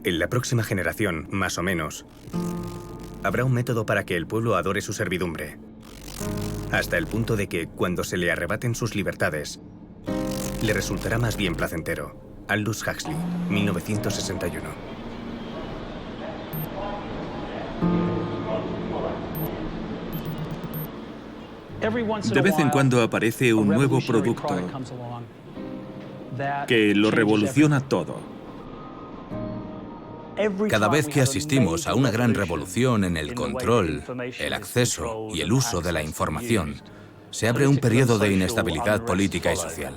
En la próxima generación, más o menos, habrá un método para que el pueblo adore su servidumbre. Hasta el punto de que, cuando se le arrebaten sus libertades, le resultará más bien placentero. Aldous Huxley, 1961. De vez en cuando aparece un nuevo producto que lo revoluciona todo. Cada vez que asistimos a una gran revolución en el control, el acceso y el uso de la información, se abre un periodo de inestabilidad política y social.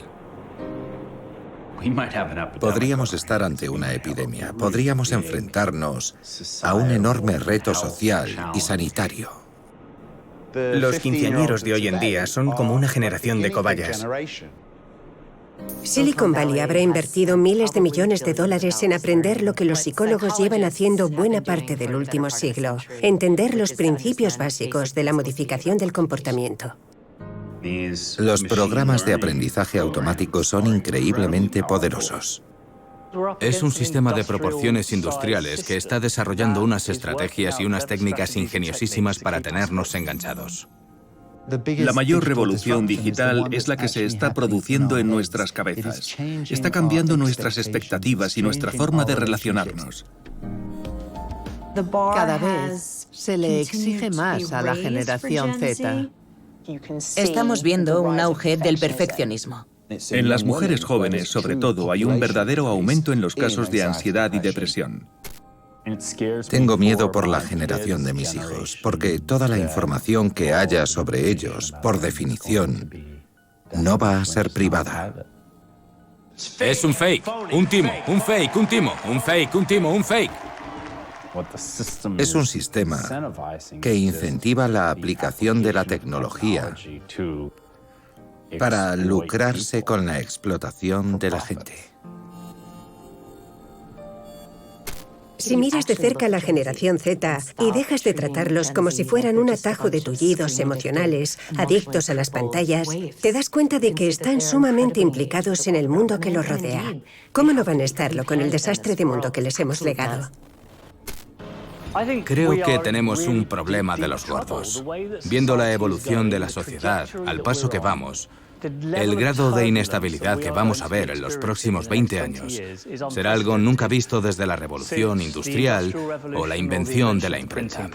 Podríamos estar ante una epidemia. Podríamos enfrentarnos a un enorme reto social y sanitario. Los quinceañeros de hoy en día son como una generación de cobayas. Silicon Valley habrá invertido miles de millones de dólares en aprender lo que los psicólogos llevan haciendo buena parte del último siglo, entender los principios básicos de la modificación del comportamiento. Los programas de aprendizaje automático son increíblemente poderosos. Es un sistema de proporciones industriales que está desarrollando unas estrategias y unas técnicas ingeniosísimas para tenernos enganchados. La mayor revolución digital es la que se está produciendo en nuestras cabezas. Está cambiando nuestras expectativas y nuestra forma de relacionarnos. Cada vez se le exige más a la generación Z. Estamos viendo un auge del perfeccionismo. En las mujeres jóvenes, sobre todo, hay un verdadero aumento en los casos de ansiedad y depresión. Tengo miedo por la generación de mis hijos, porque toda la información que haya sobre ellos, por definición, no va a ser privada. Es un fake, un timo, un fake, un timo, un fake, un timo, un fake. Es un sistema que incentiva la aplicación de la tecnología para lucrarse con la explotación de la gente. Si miras de cerca a la generación Z y dejas de tratarlos como si fueran un atajo de tullidos emocionales, adictos a las pantallas, te das cuenta de que están sumamente implicados en el mundo que los rodea. ¿Cómo no van a estarlo con el desastre de mundo que les hemos legado? Creo que tenemos un problema de los gordos. Viendo la evolución de la sociedad, al paso que vamos, el grado de inestabilidad que vamos a ver en los próximos 20 años será algo nunca visto desde la revolución industrial o la invención de la imprenta.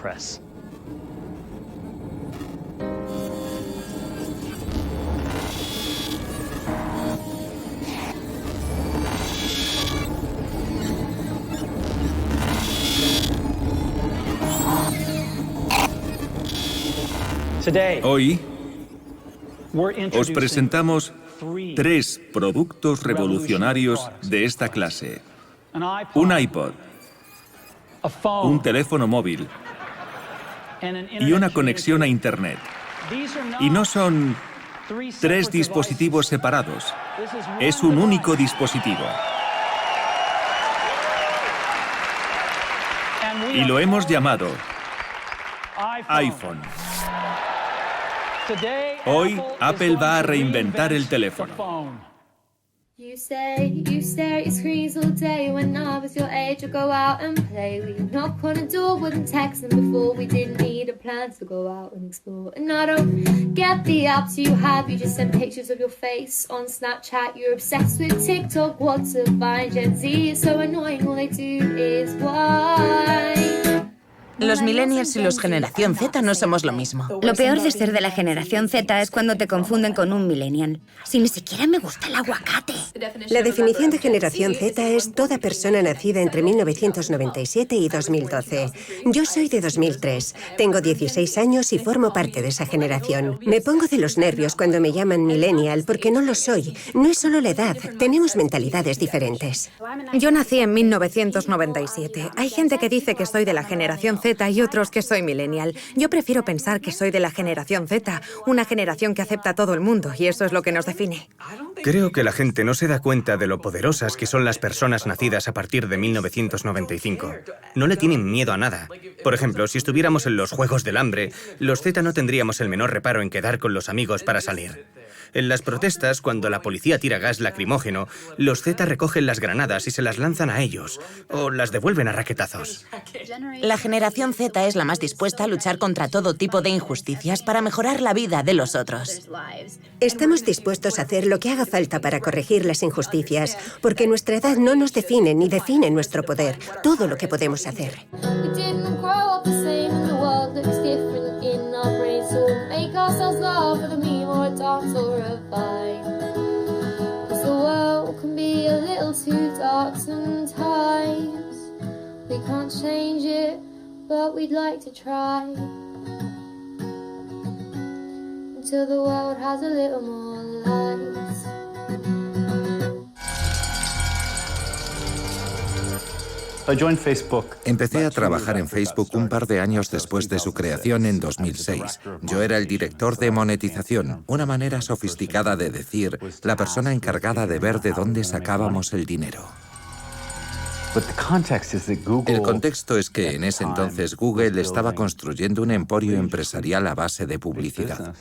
Hoy os presentamos 3 productos revolucionarios de esta clase. Un iPod, un teléfono móvil y una conexión a Internet. Y no son 3 dispositivos separados, es un único dispositivo. Y lo hemos llamado iPhone. Hoy, Apple va a reinventar el teléfono. You stare at your screens all day. When I was your age, I'd go out and play. We'd knock on a door, wouldn't text them before. We didn't need a plan to go out and explore. And I don't get the apps you have. You just send pictures of your face on Snapchat. You're obsessed with TikTok, WhatsApp, Vine, Gen Z is so annoying. All they do is whine. Los millennials y los generación Z no somos lo mismo. Lo peor de ser de la generación Z es cuando te confunden con un millennial. Si ni siquiera me gusta el aguacate. La definición de generación Z es toda persona nacida entre 1997 y 2012. Yo soy de 2003, tengo 16 años y formo parte de esa generación. Me pongo de los nervios cuando me llaman millennial porque no lo soy. No es solo la edad, tenemos mentalidades diferentes. Yo nací en 1997. Hay gente que dice que soy de la generación Z y otros que soy millennial. Yo prefiero pensar que soy de la generación Z, una generación que acepta a todo el mundo, y eso es lo que nos define. Creo que la gente no se da cuenta de lo poderosas que son las personas nacidas a partir de 1995. No le tienen miedo a nada. Por ejemplo, si estuviéramos en los Juegos del Hambre, los Z no tendríamos el menor reparo en quedar con los amigos para salir. En las protestas, cuando la policía tira gas lacrimógeno, los Z recogen las granadas y se las lanzan a ellos, o las devuelven a raquetazos. La generación Z es la más dispuesta a luchar contra todo tipo de injusticias para mejorar la vida de los otros. Estamos dispuestos a hacer lo que haga falta para corregir las injusticias, porque nuestra edad no nos define ni define nuestro poder, todo lo que podemos hacer. We can't change it, but we'd like to try. Until the world has a little more light. Empecé a trabajar en Facebook un par de años después de su creación en 2006. Yo era el director de monetización, una manera sofisticada de decir, la persona encargada de ver de dónde sacábamos el dinero. El contexto es que en ese entonces Google estaba construyendo un emporio empresarial a base de publicidad.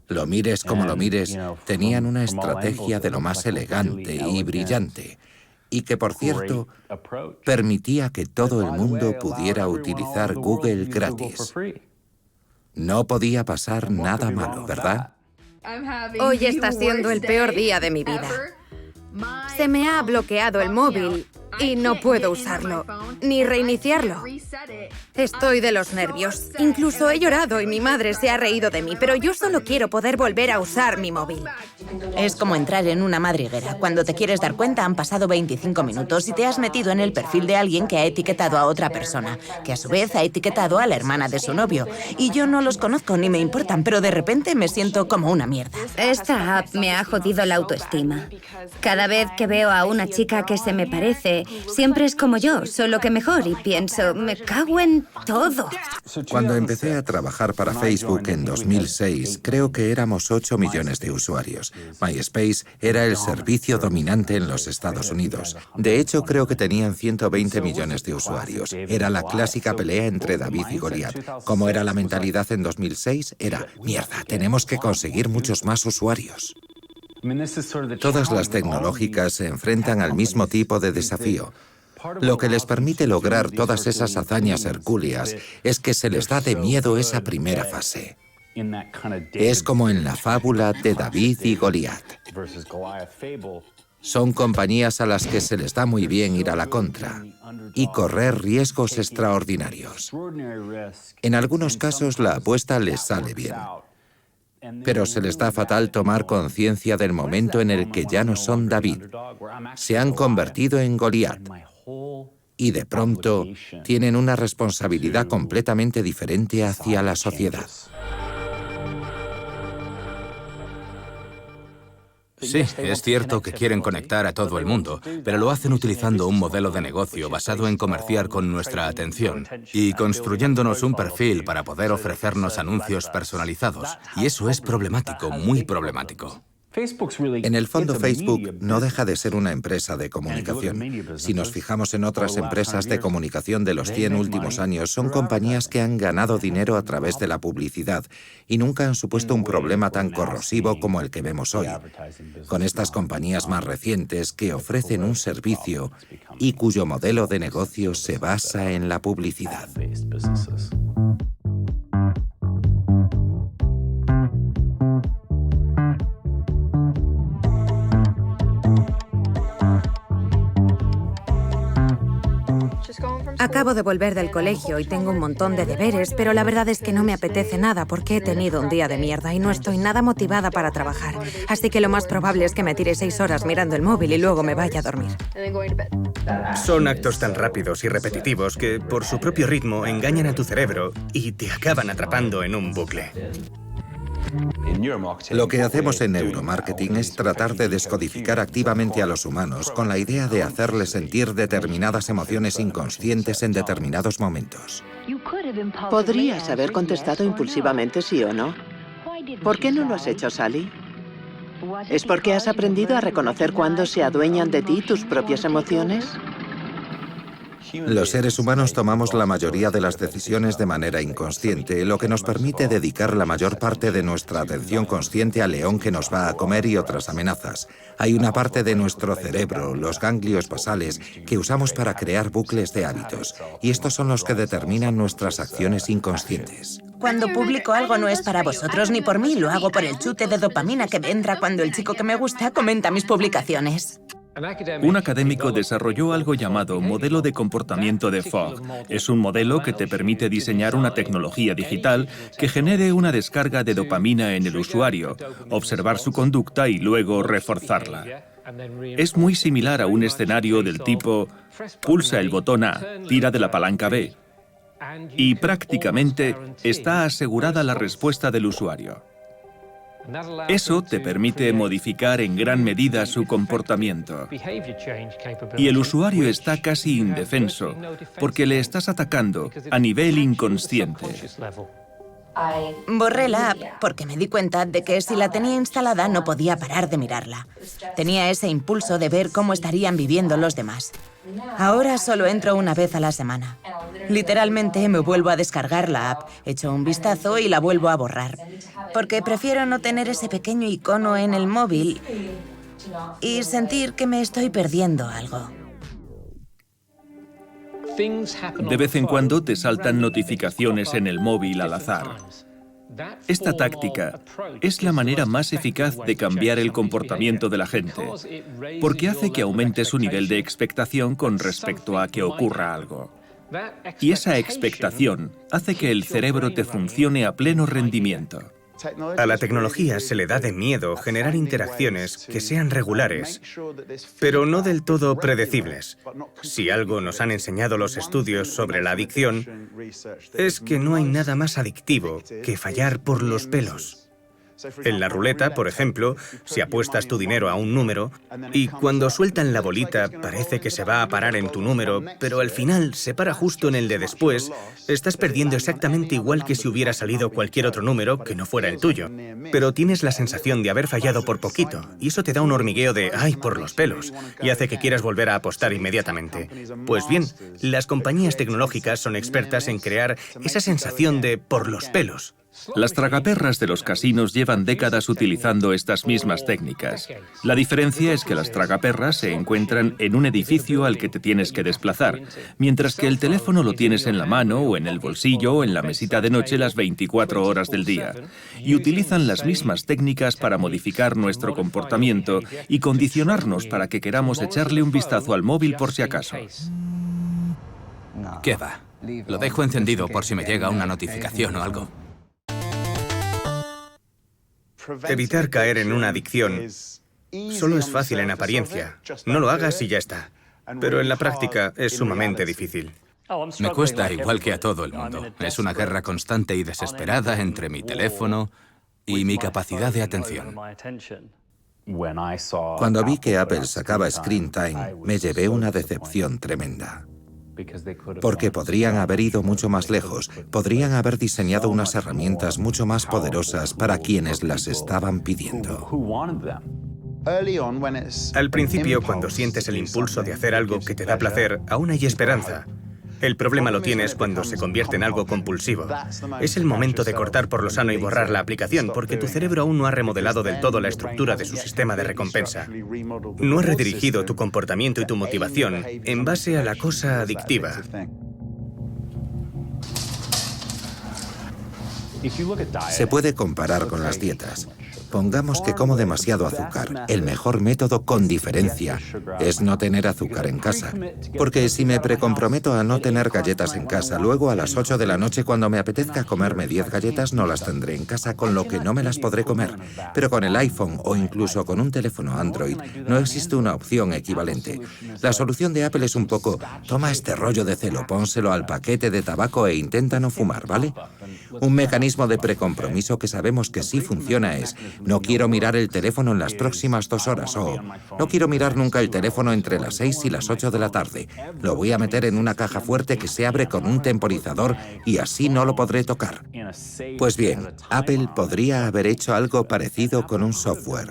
Lo mires como lo mires, tenían una estrategia de lo más elegante y brillante, y que, por cierto, permitía que todo el mundo pudiera utilizar Google gratis. No podía pasar nada malo, ¿verdad? Hoy está siendo el peor día de mi vida. Se me ha bloqueado el móvil y no puedo usarlo, ni reiniciarlo. Estoy de los nervios. Incluso he llorado y mi madre se ha reído de mí, pero yo solo quiero poder volver a usar mi móvil. Es como entrar en una madriguera. Cuando te quieres dar cuenta han pasado 25 minutos y te has metido en el perfil de alguien que ha etiquetado a otra persona, que a su vez ha etiquetado a la hermana de su novio. Y yo no los conozco ni me importan, pero de repente me siento como una mierda. Esta app me ha jodido la autoestima. Cada vez que veo a una chica que se me parece, siempre es como yo, solo que mejor, y pienso, me cago en todo. Cuando empecé a trabajar para Facebook en 2006, creo que éramos 8 millones de usuarios. MySpace era el servicio dominante en los Estados Unidos. De hecho, creo que tenían 120 millones de usuarios. Era la clásica pelea entre David y Goliat. ¿Cómo era la mentalidad en 2006? Era, mierda, tenemos que conseguir muchos más usuarios. Todas las tecnológicas se enfrentan al mismo tipo de desafío. Lo que les permite lograr todas esas hazañas hercúleas es que se les da de miedo esa primera fase. Es como en la fábula de David y Goliat. Son compañías a las que se les da muy bien ir a la contra y correr riesgos extraordinarios. En algunos casos la apuesta les sale bien. Pero se les da fatal tomar conciencia del momento en el que ya no son David. Se han convertido en Goliat. Y de pronto tienen una responsabilidad completamente diferente hacia la sociedad. Sí, es cierto que quieren conectar a todo el mundo, pero lo hacen utilizando un modelo de negocio basado en comerciar con nuestra atención y construyéndonos un perfil para poder ofrecernos anuncios personalizados. Y eso es problemático, muy problemático. En el fondo, Facebook no deja de ser una empresa de comunicación. Si nos fijamos en otras empresas de comunicación de los 100 últimos años, son compañías que han ganado dinero a través de la publicidad y nunca han supuesto un problema tan corrosivo como el que vemos hoy. Con estas compañías más recientes que ofrecen un servicio y cuyo modelo de negocio se basa en la publicidad. Acabo de volver del colegio y tengo un montón de deberes, pero la verdad es que no me apetece nada porque he tenido un día de mierda y no estoy nada motivada para trabajar. Así que lo más probable es que me tire 6 horas mirando el móvil y luego me vaya a dormir. Son actos tan rápidos y repetitivos que, por su propio ritmo, engañan a tu cerebro y te acaban atrapando en un bucle. Lo que hacemos en neuromarketing es tratar de descodificar activamente a los humanos con la idea de hacerles sentir determinadas emociones inconscientes en determinados momentos. Podrías haber contestado impulsivamente sí o no. ¿Por qué no lo has hecho, Sally? ¿Es porque has aprendido a reconocer cuándo se adueñan de ti tus propias emociones? Los seres humanos tomamos la mayoría de las decisiones de manera inconsciente, lo que nos permite dedicar la mayor parte de nuestra atención consciente al león que nos va a comer y otras amenazas. Hay una parte de nuestro cerebro, los ganglios basales, que usamos para crear bucles de hábitos, y estos son los que determinan nuestras acciones inconscientes. Cuando publico algo no es para vosotros ni por mí, lo hago por el chute de dopamina que vendrá cuando el chico que me gusta comenta mis publicaciones. Un académico desarrolló algo llamado modelo de comportamiento de Fogg. Es un modelo que te permite diseñar una tecnología digital que genere una descarga de dopamina en el usuario, observar su conducta y luego reforzarla. Es muy similar a un escenario del tipo pulsa el botón A, tira de la palanca B, y prácticamente está asegurada la respuesta del usuario. Eso te permite modificar en gran medida su comportamiento. Y el usuario está casi indefenso, porque le estás atacando a nivel inconsciente. Borré la app porque me di cuenta de que si la tenía instalada no podía parar de mirarla. Tenía ese impulso de ver cómo estarían viviendo los demás. Ahora solo entro una vez a la semana. Literalmente me vuelvo a descargar la app, echo un vistazo y la vuelvo a borrar. Porque prefiero no tener ese pequeño icono en el móvil y sentir que me estoy perdiendo algo. De vez en cuando te saltan notificaciones en el móvil al azar. Esta táctica es la manera más eficaz de cambiar el comportamiento de la gente, porque hace que aumente su nivel de expectación con respecto a que ocurra algo. Y esa expectación hace que el cerebro te funcione a pleno rendimiento. A la tecnología se le da de miedo generar interacciones que sean regulares, pero no del todo predecibles. Si algo nos han enseñado los estudios sobre la adicción, es que no hay nada más adictivo que fallar por los pelos. En la ruleta, por ejemplo, si apuestas tu dinero a un número y cuando sueltan la bolita parece que se va a parar en tu número, pero al final se para justo en el de después, estás perdiendo exactamente igual que si hubiera salido cualquier otro número que no fuera el tuyo. Pero tienes la sensación de haber fallado por poquito y eso te da un hormigueo de ¡ay, por los pelos! Y hace que quieras volver a apostar inmediatamente. Pues bien, las compañías tecnológicas son expertas en crear esa sensación de por los pelos. Las tragaperras de los casinos llevan décadas utilizando estas mismas técnicas. La diferencia es que las tragaperras se encuentran en un edificio al que te tienes que desplazar, mientras que el teléfono lo tienes en la mano o en el bolsillo o en la mesita de noche las 24 horas del día. Y utilizan las mismas técnicas para modificar nuestro comportamiento y condicionarnos para que queramos echarle un vistazo al móvil por si acaso. ¿Qué va? Lo dejo encendido por si me llega una notificación o algo. Evitar caer en una adicción solo es fácil en apariencia. No lo hagas y ya está. Pero en la práctica es sumamente difícil. Me cuesta igual que a todo el mundo. Es una guerra constante y desesperada entre mi teléfono y mi capacidad de atención. Cuando vi que Apple sacaba Screen Time, me llevé una decepción tremenda. Porque podrían haber ido mucho más lejos, podrían haber diseñado unas herramientas mucho más poderosas para quienes las estaban pidiendo. Al principio, cuando sientes el impulso de hacer algo que te da placer, aún hay esperanza. El problema lo tienes cuando se convierte en algo compulsivo. Es el momento de cortar por lo sano y borrar la aplicación, porque tu cerebro aún no ha remodelado del todo la estructura de su sistema de recompensa. No ha redirigido tu comportamiento y tu motivación en base a la cosa adictiva. Se puede comparar con las dietas. Pongamos que como demasiado azúcar. El mejor método, con diferencia, es no tener azúcar en casa. Porque si me precomprometo a no tener galletas en casa, luego a las 8 de la noche, cuando me apetezca comerme 10 galletas, no las tendré en casa, con lo que no me las podré comer. Pero con el iPhone o incluso con un teléfono Android, no existe una opción equivalente. La solución de Apple es un poco, toma este rollo de celo, pónselo al paquete de tabaco e intenta no fumar, ¿vale? Un mecanismo de precompromiso que sabemos que sí funciona es, no quiero mirar el teléfono en las próximas 2 horas o no quiero mirar nunca el teléfono entre las 6 y las 8 de la tarde. Lo voy a meter en una caja fuerte que se abre con un temporizador y así no lo podré tocar. Pues bien, Apple podría haber hecho algo parecido con un software,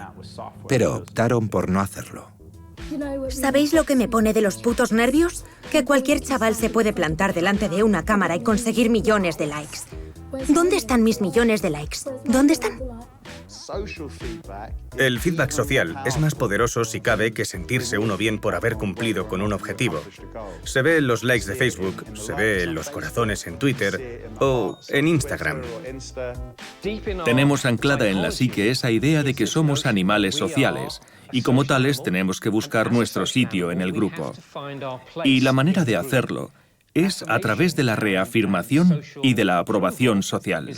pero optaron por no hacerlo. ¿Sabéis lo que me pone de los putos nervios? Que cualquier chaval se puede plantar delante de una cámara y conseguir millones de likes. ¿Dónde están mis millones de likes? ¿Dónde están? El feedback social es más poderoso si cabe que sentirse uno bien por haber cumplido con un objetivo. Se ve en los likes de Facebook, se ve en los corazones en Twitter o en Instagram. Tenemos anclada en la psique esa idea de que somos animales sociales y como tales tenemos que buscar nuestro sitio en el grupo. Y la manera de hacerlo es a través de la reafirmación y de la aprobación social.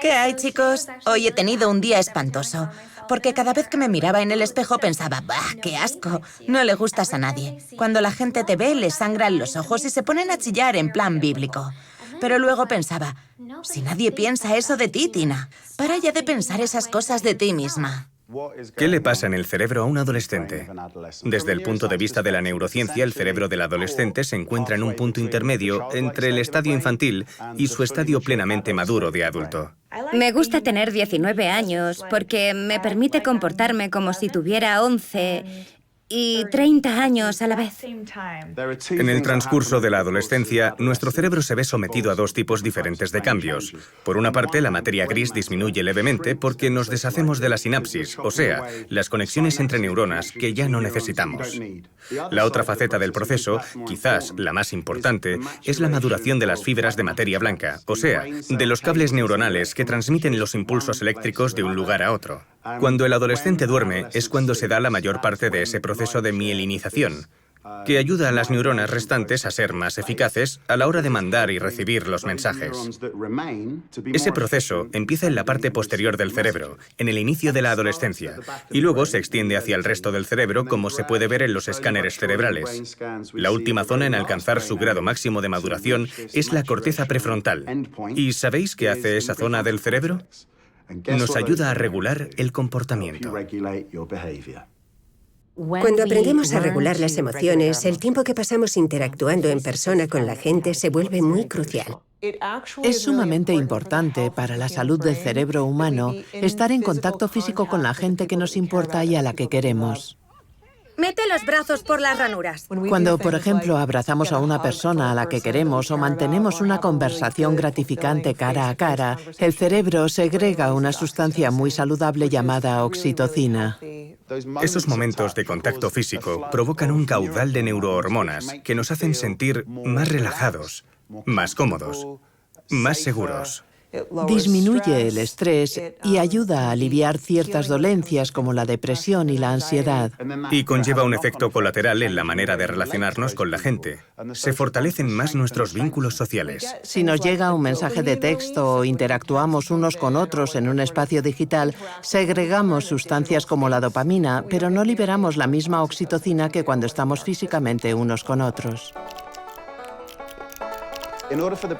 ¿Qué hay, chicos? Hoy he tenido un día espantoso, porque cada vez que me miraba en el espejo pensaba, ¡bah, qué asco! No le gustas a nadie. Cuando la gente te ve, les sangran los ojos y se ponen a chillar en plan bíblico. Pero luego pensaba, si nadie piensa eso de ti, Tina, para ya de pensar esas cosas de ti misma. ¿Qué le pasa en el cerebro a un adolescente? Desde el punto de vista de la neurociencia, el cerebro del adolescente se encuentra en un punto intermedio entre el estadio infantil y su estadio plenamente maduro de adulto. Me gusta tener 19 años porque me permite comportarme como si tuviera 11 y 30 años a la vez. En el transcurso de la adolescencia, nuestro cerebro se ve sometido a dos tipos diferentes de cambios. Por una parte, la materia gris disminuye levemente porque nos deshacemos de la sinapsis, o sea, las conexiones entre neuronas que ya no necesitamos. La otra faceta del proceso, quizás la más importante, es la maduración de las fibras de materia blanca, o sea, de los cables neuronales que transmiten los impulsos eléctricos de un lugar a otro. Cuando el adolescente duerme es cuando se da la mayor parte de ese proceso de mielinización, que ayuda a las neuronas restantes a ser más eficaces a la hora de mandar y recibir los mensajes. Ese proceso empieza en la parte posterior del cerebro, en el inicio de la adolescencia, y luego se extiende hacia el resto del cerebro, como se puede ver en los escáneres cerebrales. La última zona en alcanzar su grado máximo de maduración es la corteza prefrontal. ¿Y sabéis qué hace esa zona del cerebro? Nos ayuda a regular el comportamiento. Cuando aprendemos a regular las emociones, el tiempo que pasamos interactuando en persona con la gente se vuelve muy crucial. Es sumamente importante para la salud del cerebro humano estar en contacto físico con la gente que nos importa y a la que queremos. Mete los brazos por las ranuras. Cuando, por ejemplo, abrazamos a una persona a la que queremos o mantenemos una conversación gratificante cara a cara, el cerebro segrega una sustancia muy saludable llamada oxitocina. Esos momentos de contacto físico provocan un caudal de neurohormonas que nos hacen sentir más relajados, más cómodos, más seguros. Disminuye el estrés y ayuda a aliviar ciertas dolencias como la depresión y la ansiedad. Y conlleva un efecto colateral en la manera de relacionarnos con la gente. Se fortalecen más nuestros vínculos sociales. Si nos llega un mensaje de texto o interactuamos unos con otros en un espacio digital, segregamos sustancias como la dopamina, pero no liberamos la misma oxitocina que cuando estamos físicamente unos con otros.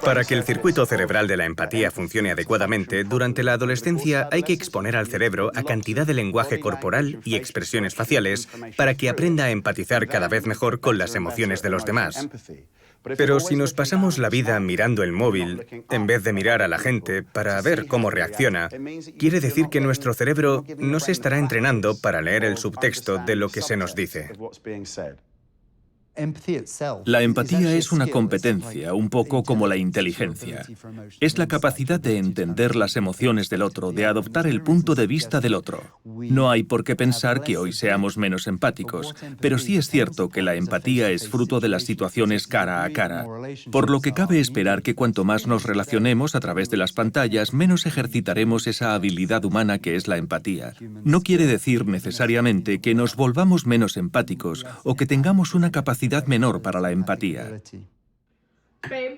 Para que el circuito cerebral de la empatía funcione adecuadamente, durante la adolescencia hay que exponer al cerebro a cantidad de lenguaje corporal y expresiones faciales para que aprenda a empatizar cada vez mejor con las emociones de los demás. Pero si nos pasamos la vida mirando el móvil, en vez de mirar a la gente para ver cómo reacciona, quiere decir que nuestro cerebro no se estará entrenando para leer el subtexto de lo que se nos dice. La empatía es una competencia, un poco como la inteligencia. Es la capacidad de entender las emociones del otro, de adoptar el punto de vista del otro. No hay por qué pensar que hoy seamos menos empáticos, pero sí es cierto que la empatía es fruto de las situaciones cara a cara, por lo que cabe esperar que cuanto más nos relacionemos a través de las pantallas, menos ejercitaremos esa habilidad humana que es la empatía. No quiere decir necesariamente que nos volvamos menos empáticos o que tengamos una capacidad menor para la empatía.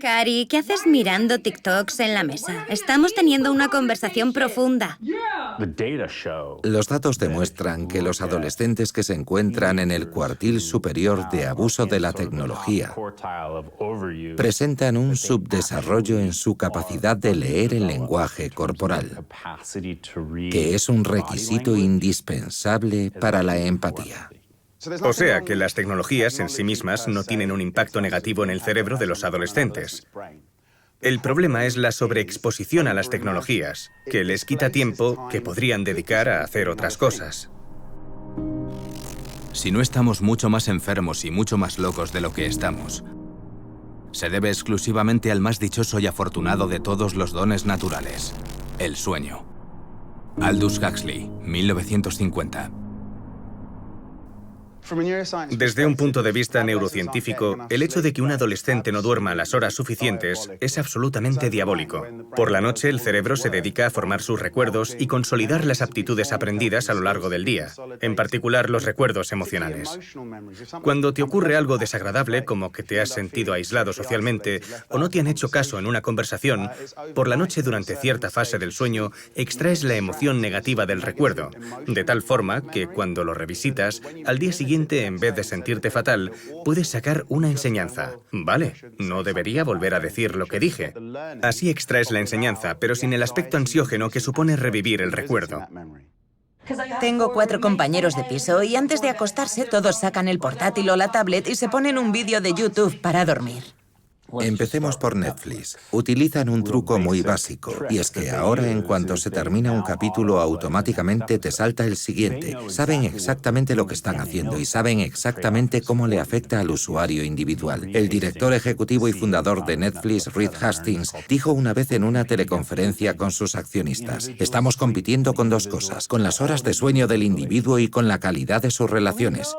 Cari, ¿qué haces mirando TikToks en la mesa? Estamos teniendo una conversación profunda. Los datos demuestran que los adolescentes que se encuentran en el cuartil superior de abuso de la tecnología presentan un subdesarrollo en su capacidad de leer el lenguaje corporal, que es un requisito indispensable para la empatía. O sea que las tecnologías en sí mismas no tienen un impacto negativo en el cerebro de los adolescentes. El problema es la sobreexposición a las tecnologías, que les quita tiempo que podrían dedicar a hacer otras cosas. Si no estamos mucho más enfermos y mucho más locos de lo que estamos, se debe exclusivamente al más dichoso y afortunado de todos los dones naturales, el sueño. Aldous Huxley, 1950. Desde un punto de vista neurocientífico, el hecho de que un adolescente no duerma las horas suficientes es absolutamente diabólico. Por la noche, el cerebro se dedica a formar sus recuerdos y consolidar las aptitudes aprendidas a lo largo del día, en particular los recuerdos emocionales. Cuando te ocurre algo desagradable, como que te has sentido aislado socialmente o no te han hecho caso en una conversación, por la noche durante cierta fase del sueño extraes la emoción negativa del recuerdo, de tal forma que cuando lo revisitas, al día siguiente, en vez de sentirte fatal, puedes sacar una enseñanza. Vale, no debería volver a decir lo que dije. Así extraes la enseñanza, pero sin el aspecto ansiógeno que supone revivir el recuerdo. Tengo 4 compañeros de piso y antes de acostarse todos sacan el portátil o la tablet y se ponen un vídeo de YouTube para dormir. Empecemos por Netflix. Utilizan un truco muy básico, y es que ahora en cuanto se termina un capítulo automáticamente te salta el siguiente. Saben exactamente lo que están haciendo y saben exactamente cómo le afecta al usuario individual. El director ejecutivo y fundador de Netflix, Reed Hastings, dijo una vez en una teleconferencia con sus accionistas: estamos compitiendo con 2 cosas, con las horas de sueño del individuo y con la calidad de sus relaciones.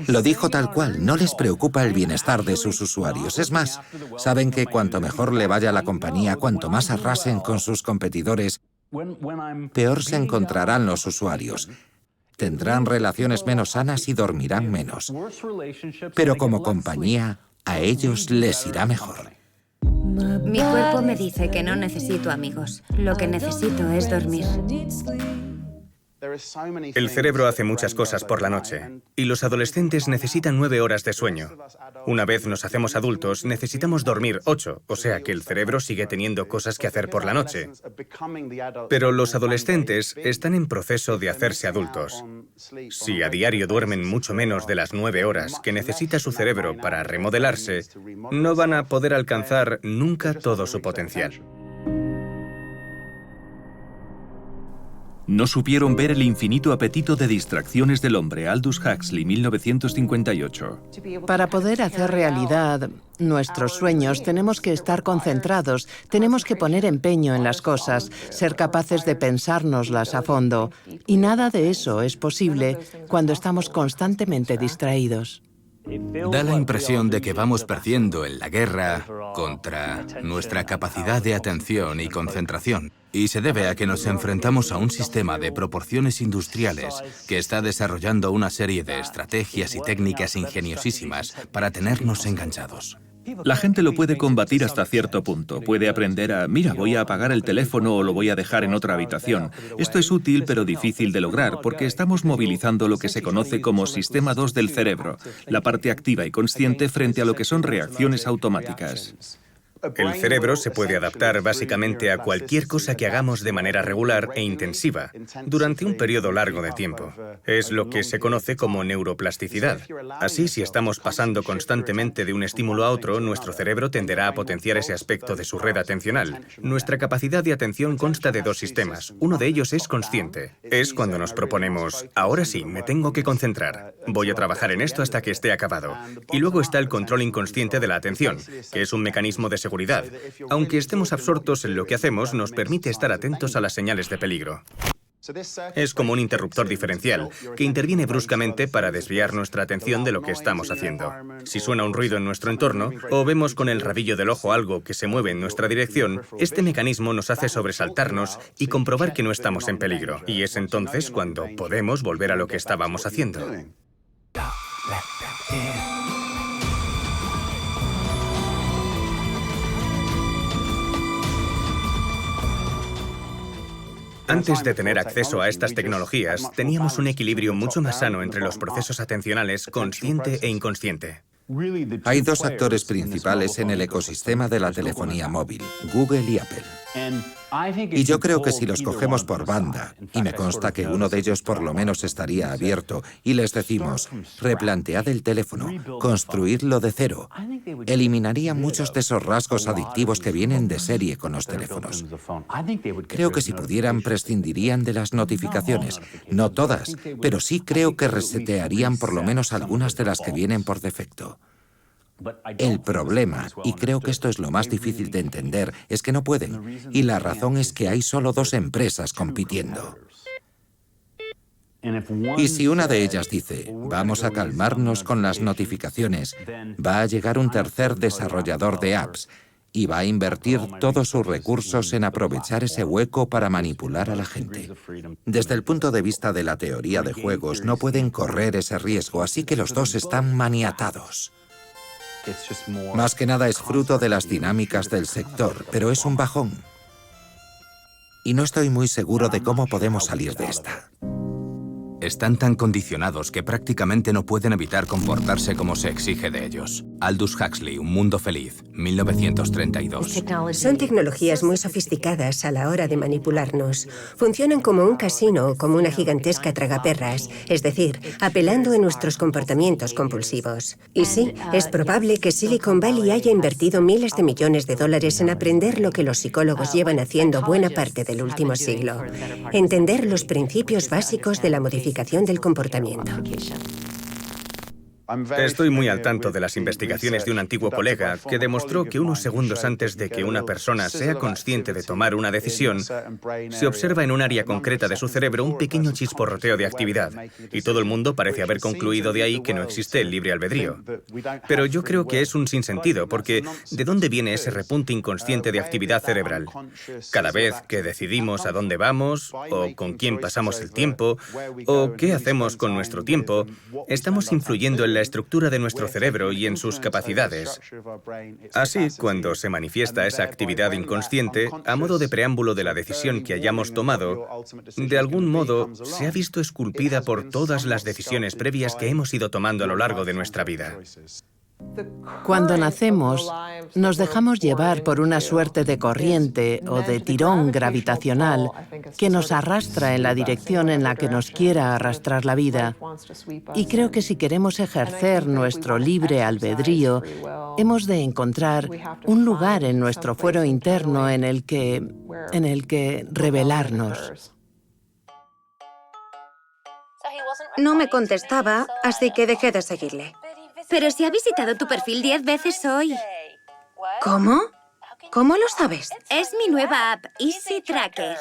Lo dijo tal cual, no les preocupa el bienestar de sus usuarios. Es más, saben que cuanto mejor le vaya a la compañía, cuanto más arrasen con sus competidores, peor se encontrarán los usuarios. Tendrán relaciones menos sanas y dormirán menos. Pero como compañía, a ellos les irá mejor. Mi cuerpo me dice que no necesito amigos. Lo que necesito es dormir. El cerebro hace muchas cosas por la noche, y los adolescentes necesitan 9 horas de sueño. Una vez nos hacemos adultos, necesitamos dormir 8, o sea que el cerebro sigue teniendo cosas que hacer por la noche. Pero los adolescentes están en proceso de hacerse adultos. Si a diario duermen mucho menos de las 9 horas que necesita su cerebro para remodelarse, no van a poder alcanzar nunca todo su potencial. No supieron ver el infinito apetito de distracciones del hombre. Aldous Huxley, 1958. Para poder hacer realidad nuestros sueños tenemos que estar concentrados, tenemos que poner empeño en las cosas, ser capaces de pensárnoslas a fondo. Y nada de eso es posible cuando estamos constantemente distraídos. Da la impresión de que vamos perdiendo en la guerra contra nuestra capacidad de atención y concentración. Y se debe a que nos enfrentamos a un sistema de proporciones industriales que está desarrollando una serie de estrategias y técnicas ingeniosísimas para tenernos enganchados. La gente lo puede combatir hasta cierto punto. Puede aprender a, mira, voy a apagar el teléfono o lo voy a dejar en otra habitación. Esto es útil pero difícil de lograr porque estamos movilizando lo que se conoce como sistema 2 del cerebro, la parte activa y consciente frente a lo que son reacciones automáticas. El cerebro se puede adaptar básicamente a cualquier cosa que hagamos de manera regular e intensiva, durante un periodo largo de tiempo. Es lo que se conoce como neuroplasticidad. Así, si estamos pasando constantemente de un estímulo a otro, nuestro cerebro tenderá a potenciar ese aspecto de su red atencional. Nuestra capacidad de atención consta de 2 sistemas. Uno de ellos es consciente. Es cuando nos proponemos, ahora sí, me tengo que concentrar. Voy a trabajar en esto hasta que esté acabado. Y luego está el control inconsciente de la atención, que es un mecanismo de seguridad. Aunque estemos absortos en lo que hacemos, nos permite estar atentos a las señales de peligro. Es como un interruptor diferencial que interviene bruscamente para desviar nuestra atención de lo que estamos haciendo. Si suena un ruido en nuestro entorno o vemos con el rabillo del ojo algo que se mueve en nuestra dirección, este mecanismo nos hace sobresaltarnos y comprobar que no estamos en peligro. Y es entonces cuando podemos volver a lo que estábamos haciendo. Antes de tener acceso a estas tecnologías, teníamos un equilibrio mucho más sano entre los procesos atencionales consciente e inconsciente. Hay 2 actores principales en el ecosistema de la telefonía móvil, Google y Apple. Y yo creo que si los cogemos por banda, y me consta que uno de ellos por lo menos estaría abierto, y les decimos, replantead el teléfono, construidlo de cero, eliminaría muchos de esos rasgos adictivos que vienen de serie con los teléfonos. Creo que si pudieran prescindirían de las notificaciones. No todas, pero sí creo que resetearían por lo menos algunas de las que vienen por defecto. El problema, y creo que esto es lo más difícil de entender, es que no pueden. Y la razón es que hay solo 2 empresas compitiendo. Y si una de ellas dice, vamos a calmarnos con las notificaciones, va a llegar un tercer desarrollador de apps y va a invertir todos sus recursos en aprovechar ese hueco para manipular a la gente. Desde el punto de vista de la teoría de juegos, no pueden correr ese riesgo, así que los 2 están maniatados. Más que nada es fruto de las dinámicas del sector, pero es un bajón. Y no estoy muy seguro de cómo podemos salir de esta. Están tan condicionados que prácticamente no pueden evitar comportarse como se exige de ellos. Aldous Huxley, Un mundo feliz, 1932. Son tecnologías muy sofisticadas a la hora de manipularnos. Funcionan como un casino o como una gigantesca tragaperras, es decir, apelando a nuestros comportamientos compulsivos. Y sí, es probable que Silicon Valley haya invertido miles de millones de dólares en aprender lo que los psicólogos llevan haciendo buena parte del último siglo. Entender los principios básicos de la modificación del comportamiento. Estoy muy al tanto de las investigaciones de un antiguo colega que demostró que unos segundos antes de que una persona sea consciente de tomar una decisión, se observa en un área concreta de su cerebro un pequeño chisporroteo de actividad, y todo el mundo parece haber concluido de ahí que no existe el libre albedrío. Pero yo creo que es un sinsentido, porque ¿de dónde viene ese repunte inconsciente de actividad cerebral? Cada vez que decidimos a dónde vamos, o con quién pasamos el tiempo, o qué hacemos con nuestro tiempo, estamos influyendo en la estructura de nuestro cerebro y en sus capacidades. Así, cuando se manifiesta esa actividad inconsciente, a modo de preámbulo de la decisión que hayamos tomado, de algún modo se ha visto esculpida por todas las decisiones previas que hemos ido tomando a lo largo de nuestra vida. Cuando nacemos, nos dejamos llevar por una suerte de corriente o de tirón gravitacional que nos arrastra en la dirección en la que nos quiera arrastrar la vida. Y creo que si queremos ejercer nuestro libre albedrío, hemos de encontrar un lugar en nuestro fuero interno en el que revelarnos. No me contestaba, así que dejé de seguirle. Pero si ha visitado tu perfil 10 veces hoy. ¿Cómo? ¿Cómo lo sabes? Es mi nueva app, Easy Tracker.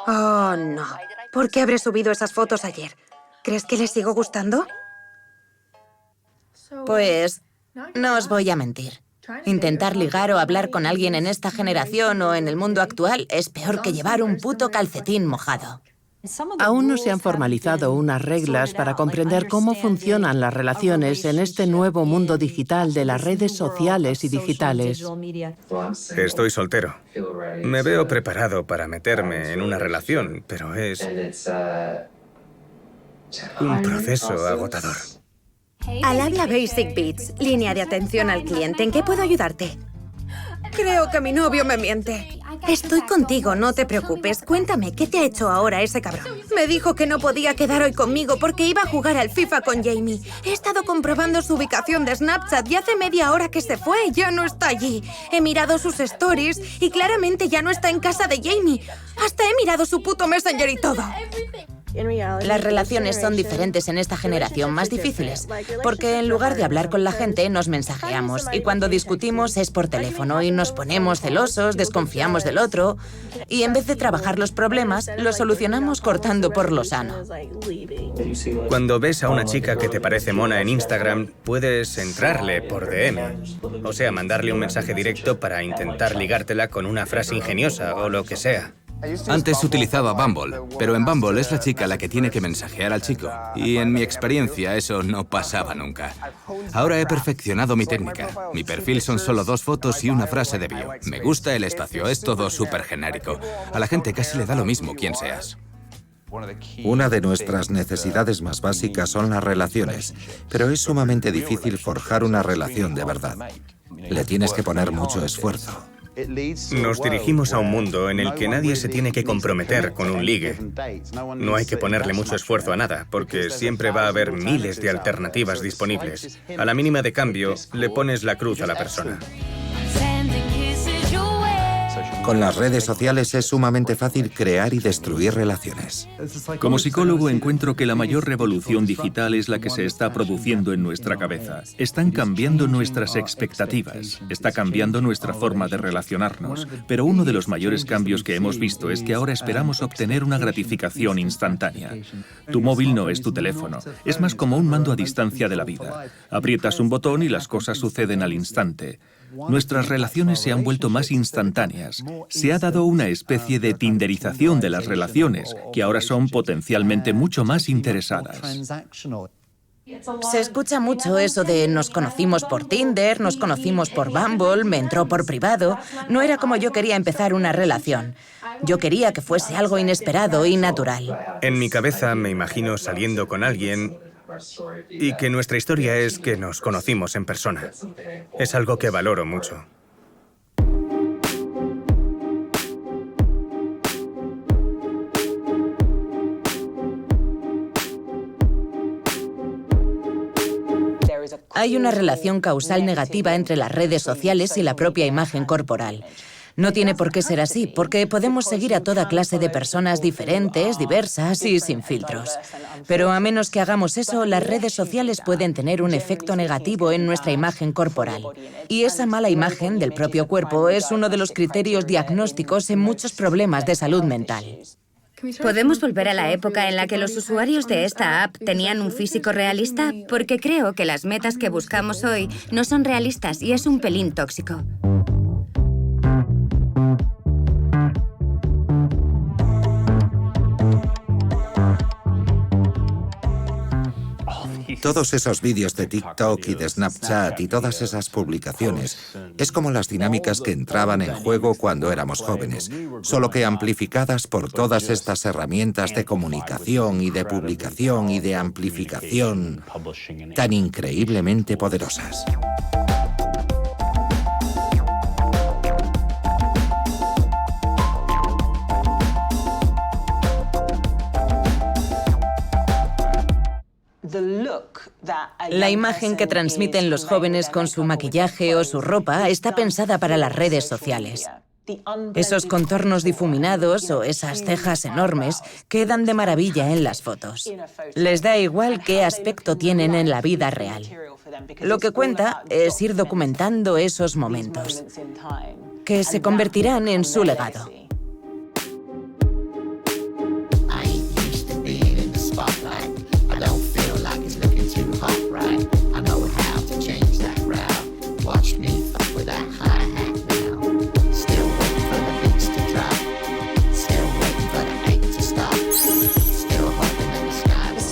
Oh, no. ¿Por qué habré subido esas fotos ayer? ¿Crees que le sigo gustando? Pues no os voy a mentir. Intentar ligar o hablar con alguien en esta generación o en el mundo actual es peor que llevar un puto calcetín mojado. Aún no se han formalizado unas reglas para comprender cómo funcionan las relaciones en este nuevo mundo digital de las redes sociales y digitales. Estoy soltero. Me veo preparado para meterme en una relación, pero es un proceso agotador. Al habla Basic Bits, línea de atención al cliente. ¿En qué puedo ayudarte? Creo que mi novio me miente. Estoy contigo, no te preocupes. Cuéntame, ¿qué te ha hecho ahora ese cabrón? Me dijo que no podía quedar hoy conmigo porque iba a jugar al FIFA con Jamie. He estado comprobando su ubicación de Snapchat y hace media hora que se fue. Ya no está allí. He mirado sus stories y claramente ya no está en casa de Jamie. Hasta he mirado su puto Messenger y todo. Las relaciones son diferentes en esta generación, más difíciles, porque en lugar de hablar con la gente nos mensajeamos y cuando discutimos es por teléfono y nos ponemos celosos, desconfiamos del otro y en vez de trabajar los problemas, los solucionamos cortando por lo sano. Cuando ves a una chica que te parece mona en Instagram, puedes entrarle por DM, o sea, mandarle un mensaje directo para intentar ligártela con una frase ingeniosa o lo que sea. Antes utilizaba Bumble, pero en Bumble es la chica la que tiene que mensajear al chico. Y en mi experiencia eso no pasaba nunca. Ahora he perfeccionado mi técnica. Mi perfil son solo 2 fotos y una frase de bio. Me gusta el espacio, es todo súper genérico. A la gente casi le da lo mismo quién seas. Una de nuestras necesidades más básicas son las relaciones, pero es sumamente difícil forjar una relación de verdad. Le tienes que poner mucho esfuerzo. Nos dirigimos a un mundo en el que nadie se tiene que comprometer con un ligue. No hay que ponerle mucho esfuerzo a nada, porque siempre va a haber miles de alternativas disponibles. A la mínima de cambio, le pones la cruz a la persona. Con las redes sociales es sumamente fácil crear y destruir relaciones. Como psicólogo encuentro que la mayor revolución digital es la que se está produciendo en nuestra cabeza. Están cambiando nuestras expectativas, está cambiando nuestra forma de relacionarnos, pero uno de los mayores cambios que hemos visto es que ahora esperamos obtener una gratificación instantánea. Tu móvil no es tu teléfono, es más como un mando a distancia de la vida. Aprietas un botón y las cosas suceden al instante. Nuestras relaciones se han vuelto más instantáneas. Se ha dado una especie de tinderización de las relaciones, que ahora son potencialmente mucho más interesadas. Se escucha mucho eso de nos conocimos por Tinder, nos conocimos por Bumble, me entró por privado. No era como yo quería empezar una relación. Yo quería que fuese algo inesperado y natural. En mi cabeza me imagino saliendo con alguien y que nuestra historia es que nos conocimos en persona. Es algo que valoro mucho. Hay una relación causal negativa entre las redes sociales y la propia imagen corporal. No tiene por qué ser así, porque podemos seguir a toda clase de personas diferentes, diversas y sin filtros. Pero a menos que hagamos eso, las redes sociales pueden tener un efecto negativo en nuestra imagen corporal. Y esa mala imagen del propio cuerpo es uno de los criterios diagnósticos en muchos problemas de salud mental. ¿Podemos volver a la época en la que los usuarios de esta app tenían un físico realista? Porque creo que las metas que buscamos hoy no son realistas y es un pelín tóxico. Todos esos vídeos de TikTok y de Snapchat y todas esas publicaciones es como las dinámicas que entraban en juego cuando éramos jóvenes, solo que amplificadas por todas estas herramientas de comunicación y de publicación y de amplificación tan increíblemente poderosas. La imagen que transmiten los jóvenes con su maquillaje o su ropa está pensada para las redes sociales. Esos contornos difuminados o esas cejas enormes quedan de maravilla en las fotos. Les da igual qué aspecto tienen en la vida real. Lo que cuenta es ir documentando esos momentos, que se convertirán en su legado.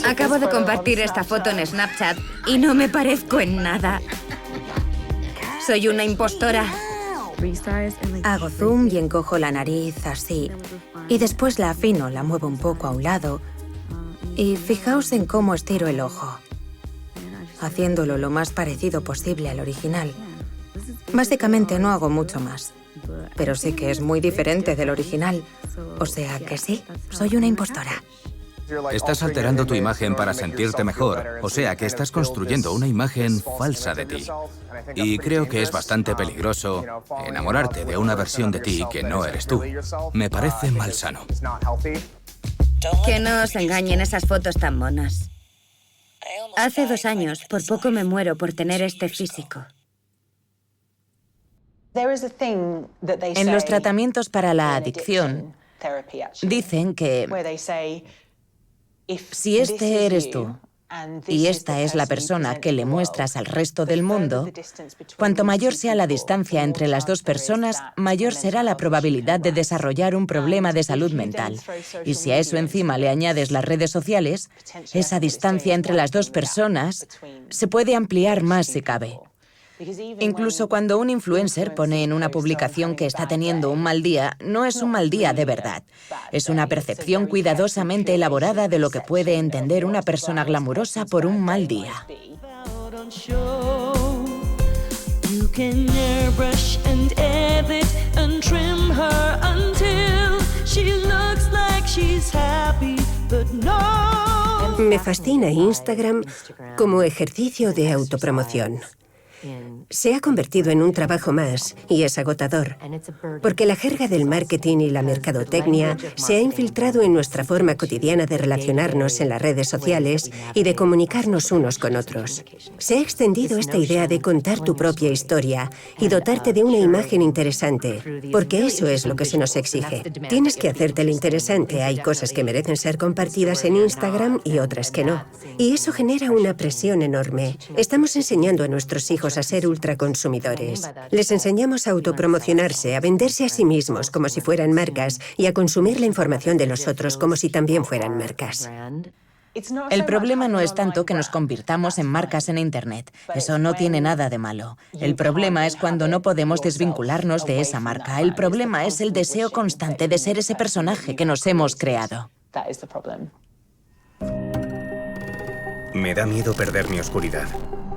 Acabo de compartir esta foto en Snapchat y no me parezco en nada. Soy una impostora. Hago zoom y encojo la nariz así. Y después la afino, la muevo un poco a un lado. Y fijaos en cómo estiro el ojo, haciéndolo lo más parecido posible al original. Básicamente no hago mucho más, pero sé que es muy diferente del original. O sea que sí, soy una impostora. Estás alterando tu imagen para sentirte mejor, o sea que estás construyendo una imagen falsa de ti. Y creo que es bastante peligroso enamorarte de una versión de ti que no eres tú. Me parece malsano. Que no os engañen esas fotos tan monas. Hace 2 años, por poco me muero por tener este físico. En los tratamientos para la adicción, dicen que si este eres tú y esta es la persona que le muestras al resto del mundo, cuanto mayor sea la distancia entre las dos personas, mayor será la probabilidad de desarrollar un problema de salud mental. Y si a eso encima le añades las redes sociales, esa distancia entre las dos personas se puede ampliar más si cabe. Incluso cuando un influencer pone en una publicación que está teniendo un mal día, no es un mal día de verdad. Es una percepción cuidadosamente elaborada de lo que puede entender una persona glamurosa por un mal día. can airbrush and edit and trim her until she looks like she's happy, but no. Me fascina Instagram como ejercicio de autopromoción. Se ha convertido en un trabajo más y es agotador, porque la jerga del marketing y la mercadotecnia se ha infiltrado en nuestra forma cotidiana de relacionarnos en las redes sociales y de comunicarnos unos con otros. Se ha extendido esta idea de contar tu propia historia y dotarte de una imagen interesante, porque eso es lo que se nos exige. Tienes que hacerte el interesante. Hay cosas que merecen ser compartidas en Instagram y otras que no. Y eso genera una presión enorme. Estamos enseñando a nuestros hijos a ser ultraconsumidores. Les enseñamos a autopromocionarse, a venderse a sí mismos como si fueran marcas y a consumir la información de los otros como si también fueran marcas. El problema no es tanto que nos convirtamos en marcas en Internet. Eso no tiene nada de malo. El problema es cuando no podemos desvincularnos de esa marca. El problema es el deseo constante de ser ese personaje que nos hemos creado. Me da miedo perder mi oscuridad.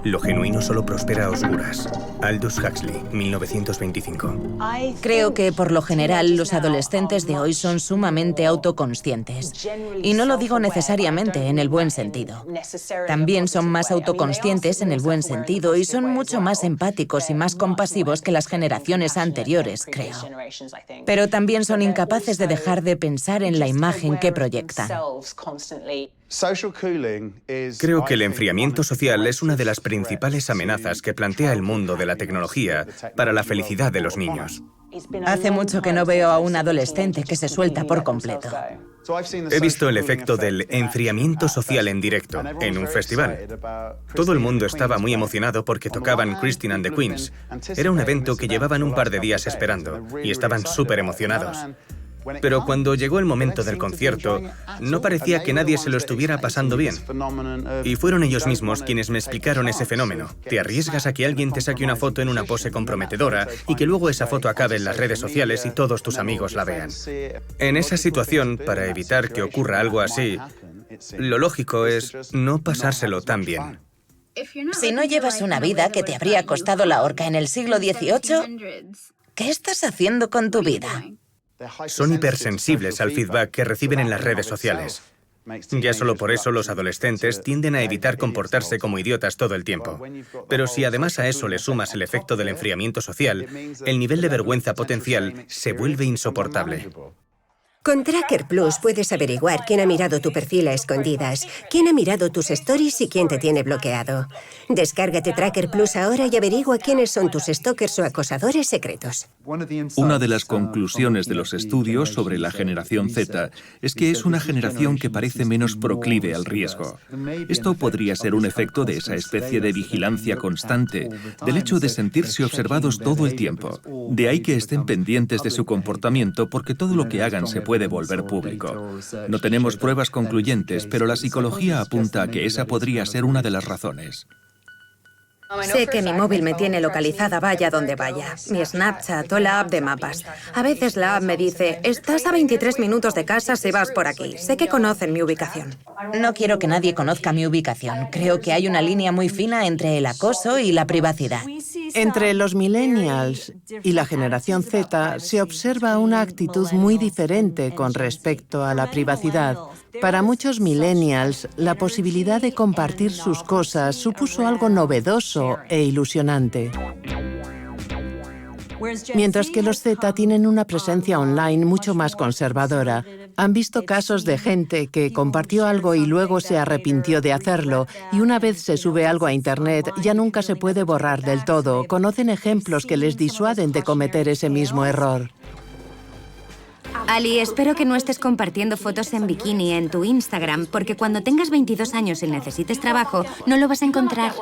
Lo genuino solo prospera a oscuras. Aldous Huxley, 1925. Creo que, por lo general, los adolescentes de hoy son sumamente autoconscientes. Y no lo digo necesariamente en el buen sentido. También son más autoconscientes en el buen sentido y son mucho más empáticos y más compasivos que las generaciones anteriores, creo. Pero también son incapaces de dejar de pensar en la imagen que proyectan. Creo que el enfriamiento social es una de las principales amenazas que plantea el mundo de la tecnología para la felicidad de los niños. Hace mucho que no veo a un adolescente que se suelta por completo. He visto el efecto del enfriamiento social en directo, en un festival. Todo el mundo estaba muy emocionado porque tocaban Christine and the Queens. Era un evento que llevaban un par de días esperando y estaban súper emocionados. Pero cuando llegó el momento del concierto, no parecía que nadie se lo estuviera pasando bien. Y fueron ellos mismos quienes me explicaron ese fenómeno. Te arriesgas a que alguien te saque una foto en una pose comprometedora y que luego esa foto acabe en las redes sociales y todos tus amigos la vean. En esa situación, para evitar que ocurra algo así, lo lógico es no pasárselo tan bien. Si no llevas una vida que te habría costado la horca en el siglo XVIII, ¿qué estás haciendo con tu vida? Son hipersensibles al feedback que reciben en las redes sociales. Ya solo por eso los adolescentes tienden a evitar comportarse como idiotas todo el tiempo. Pero si además a eso le sumas el efecto del enfriamiento social, el nivel de vergüenza potencial se vuelve insoportable. Con Tracker Plus puedes averiguar quién ha mirado tu perfil a escondidas, quién ha mirado tus stories y quién te tiene bloqueado. Descárgate Tracker Plus ahora y averigua quiénes son tus stalkers o acosadores secretos. Una de las conclusiones de los estudios sobre la generación Z es que es una generación que parece menos proclive al riesgo. Esto podría ser un efecto de esa especie de vigilancia constante, del hecho de sentirse observados todo el tiempo. De ahí que estén pendientes de su comportamiento porque todo lo que hagan se puede volver público. No tenemos pruebas concluyentes, pero la psicología apunta a que esa podría ser una de las razones. Sé que mi móvil me tiene localizada vaya donde vaya. Mi Snapchat o la app de mapas. A veces la app me dice, estás a 23 minutos de casa si vas por aquí. Sé que conocen mi ubicación. No quiero que nadie conozca mi ubicación. Creo que hay una línea muy fina entre el acoso y la privacidad. Entre los millennials y la generación Z se observa una actitud muy diferente con respecto a la privacidad. Para muchos millennials, la posibilidad de compartir sus cosas supuso algo novedoso e ilusionante. Mientras que los Z tienen una presencia online mucho más conservadora. Han visto casos de gente que compartió algo y luego se arrepintió de hacerlo, y una vez se sube algo a Internet ya nunca se puede borrar del todo. Conocen ejemplos que les disuaden de cometer ese mismo error. Ali, espero que no estés compartiendo fotos en bikini en tu Instagram, porque cuando tengas 22 años y necesites trabajo, no lo vas a encontrar.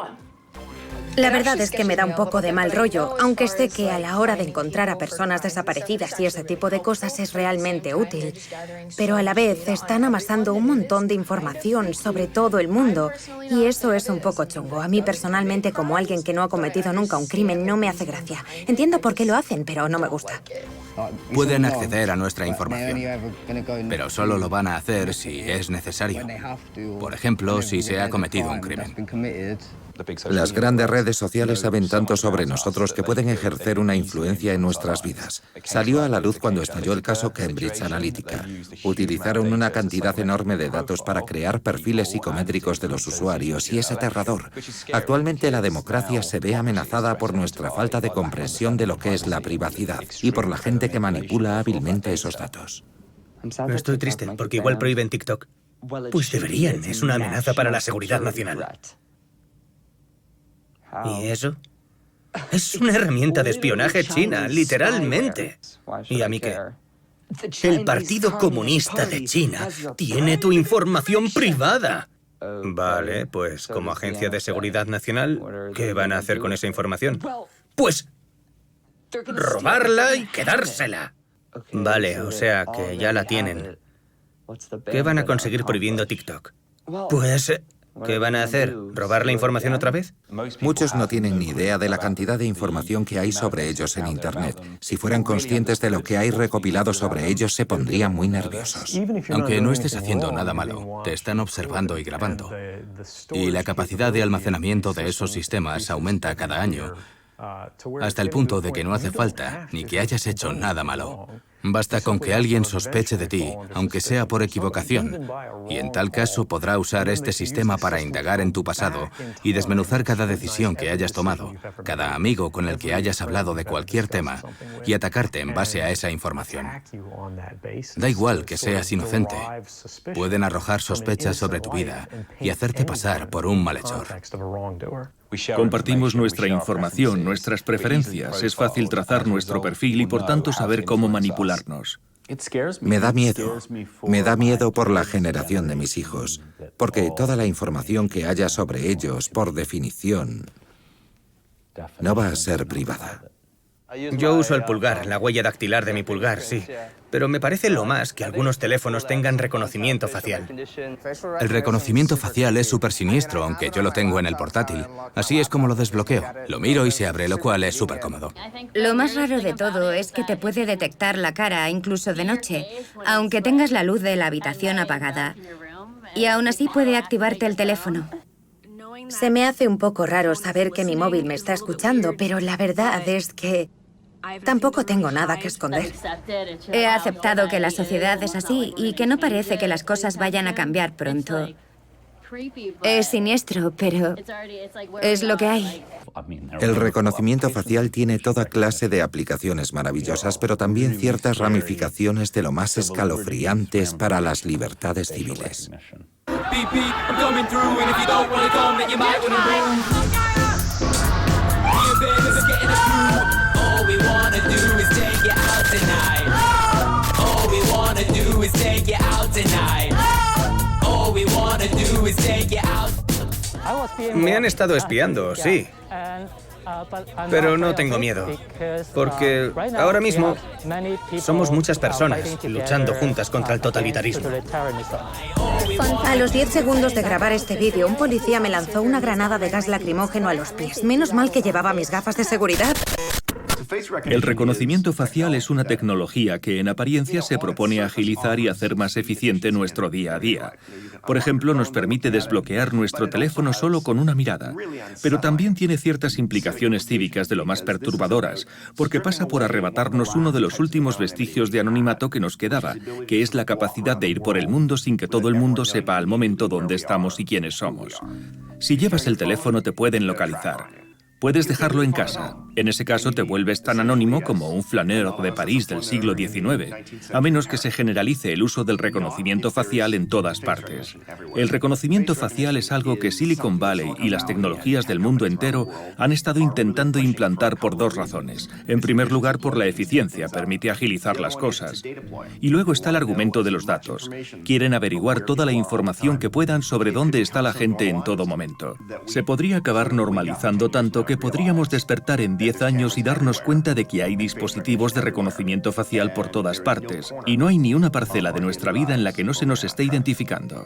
La verdad es que me da un poco de mal rollo, aunque sé que a la hora de encontrar a personas desaparecidas y ese tipo de cosas es realmente útil. Pero a la vez están amasando un montón de información sobre todo el mundo y eso es un poco chungo. A mí personalmente, como alguien que no ha cometido nunca un crimen, no me hace gracia. Entiendo por qué lo hacen, pero no me gusta. Pueden acceder a nuestra información, pero solo lo van a hacer si es necesario. Por ejemplo, si se ha cometido un crimen. Las grandes redes sociales saben tanto sobre nosotros que pueden ejercer una influencia en nuestras vidas. Salió a la luz cuando estalló el caso Cambridge Analytica. Utilizaron una cantidad enorme de datos para crear perfiles psicométricos de los usuarios y es aterrador. Actualmente la democracia se ve amenazada por nuestra falta de comprensión de lo que es la privacidad y por la gente que manipula hábilmente esos datos. Estoy triste porque igual prohíben TikTok. Pues deberían, es una amenaza para la seguridad nacional. ¿Y eso? Es una herramienta de espionaje china, literalmente. ¿Y a mí qué? El Partido Comunista de China tiene tu información privada. Vale, pues como agencia de seguridad nacional, ¿qué van a hacer con esa información? Pues robarla y quedársela. Vale, o sea que ya la tienen. ¿Qué van a conseguir prohibiendo TikTok? Pues, ¿qué van a hacer? ¿Robar la información otra vez? Muchos no tienen ni idea de la cantidad de información que hay sobre ellos en Internet. Si fueran conscientes de lo que hay recopilado sobre ellos, se pondrían muy nerviosos. Aunque no estés haciendo nada malo, te están observando y grabando. Y la capacidad de almacenamiento de esos sistemas aumenta cada año, hasta el punto de que no hace falta ni que hayas hecho nada malo. Basta con que alguien sospeche de ti, aunque sea por equivocación, y en tal caso podrá usar este sistema para indagar en tu pasado y desmenuzar cada decisión que hayas tomado, cada amigo con el que hayas hablado de cualquier tema, y atacarte en base a esa información. Da igual que seas inocente, pueden arrojar sospechas sobre tu vida y hacerte pasar por un malhechor. Compartimos nuestra información, nuestras preferencias. Es fácil trazar nuestro perfil y por tanto saber cómo manipularnos. Me da miedo. Me da miedo por la generación de mis hijos, porque toda la información que haya sobre ellos, por definición, no va a ser privada. Yo uso el pulgar, la huella dactilar de mi pulgar, sí. Pero me parece lo más que algunos teléfonos tengan reconocimiento facial. El reconocimiento facial es súper siniestro, aunque yo lo tengo en el portátil. Así es como lo desbloqueo. Lo miro y se abre, lo cual es súper cómodo. Lo más raro de todo es que te puede detectar la cara, incluso de noche, aunque tengas la luz de la habitación apagada. Y aún así puede activarte el teléfono. Se me hace un poco raro saber que mi móvil me está escuchando, pero la verdad es que tampoco tengo nada que esconder. He aceptado que la sociedad es así y que no parece que las cosas vayan a cambiar pronto. Es siniestro, pero es lo que hay. El reconocimiento facial tiene toda clase de aplicaciones maravillosas, pero también ciertas ramificaciones de lo más escalofriantes para las libertades civiles. Me han estado espiando, sí. Pero no tengo miedo, porque ahora mismo somos muchas personas luchando juntas contra el totalitarismo. A los 10 segundos de grabar este vídeo, un policía me lanzó una granada de gas lacrimógeno a los pies. Menos mal que llevaba mis gafas de seguridad. El reconocimiento facial es una tecnología que en apariencia se propone agilizar y hacer más eficiente nuestro día a día. Por ejemplo, nos permite desbloquear nuestro teléfono solo con una mirada. Pero también tiene ciertas implicaciones cívicas de lo más perturbadoras, porque pasa por arrebatarnos uno de los últimos vestigios de anonimato que nos quedaba, que es la capacidad de ir por el mundo sin que todo el mundo sepa al momento dónde estamos y quiénes somos. Si llevas el teléfono te pueden localizar. Puedes dejarlo en casa. En ese caso te vuelves tan anónimo como un flaneur de París del siglo XIX, a menos que se generalice el uso del reconocimiento facial en todas partes. El reconocimiento facial es algo que Silicon Valley y las tecnologías del mundo entero han estado intentando implantar por dos razones. En primer lugar, por la eficiencia, permite agilizar las cosas. Y luego está el argumento de los datos. Quieren averiguar toda la información que puedan sobre dónde está la gente en todo momento. Se podría acabar normalizando tanto que podríamos despertar en 10 años y darnos cuenta de que hay dispositivos de reconocimiento facial por todas partes, y no hay ni una parcela de nuestra vida en la que no se nos esté identificando.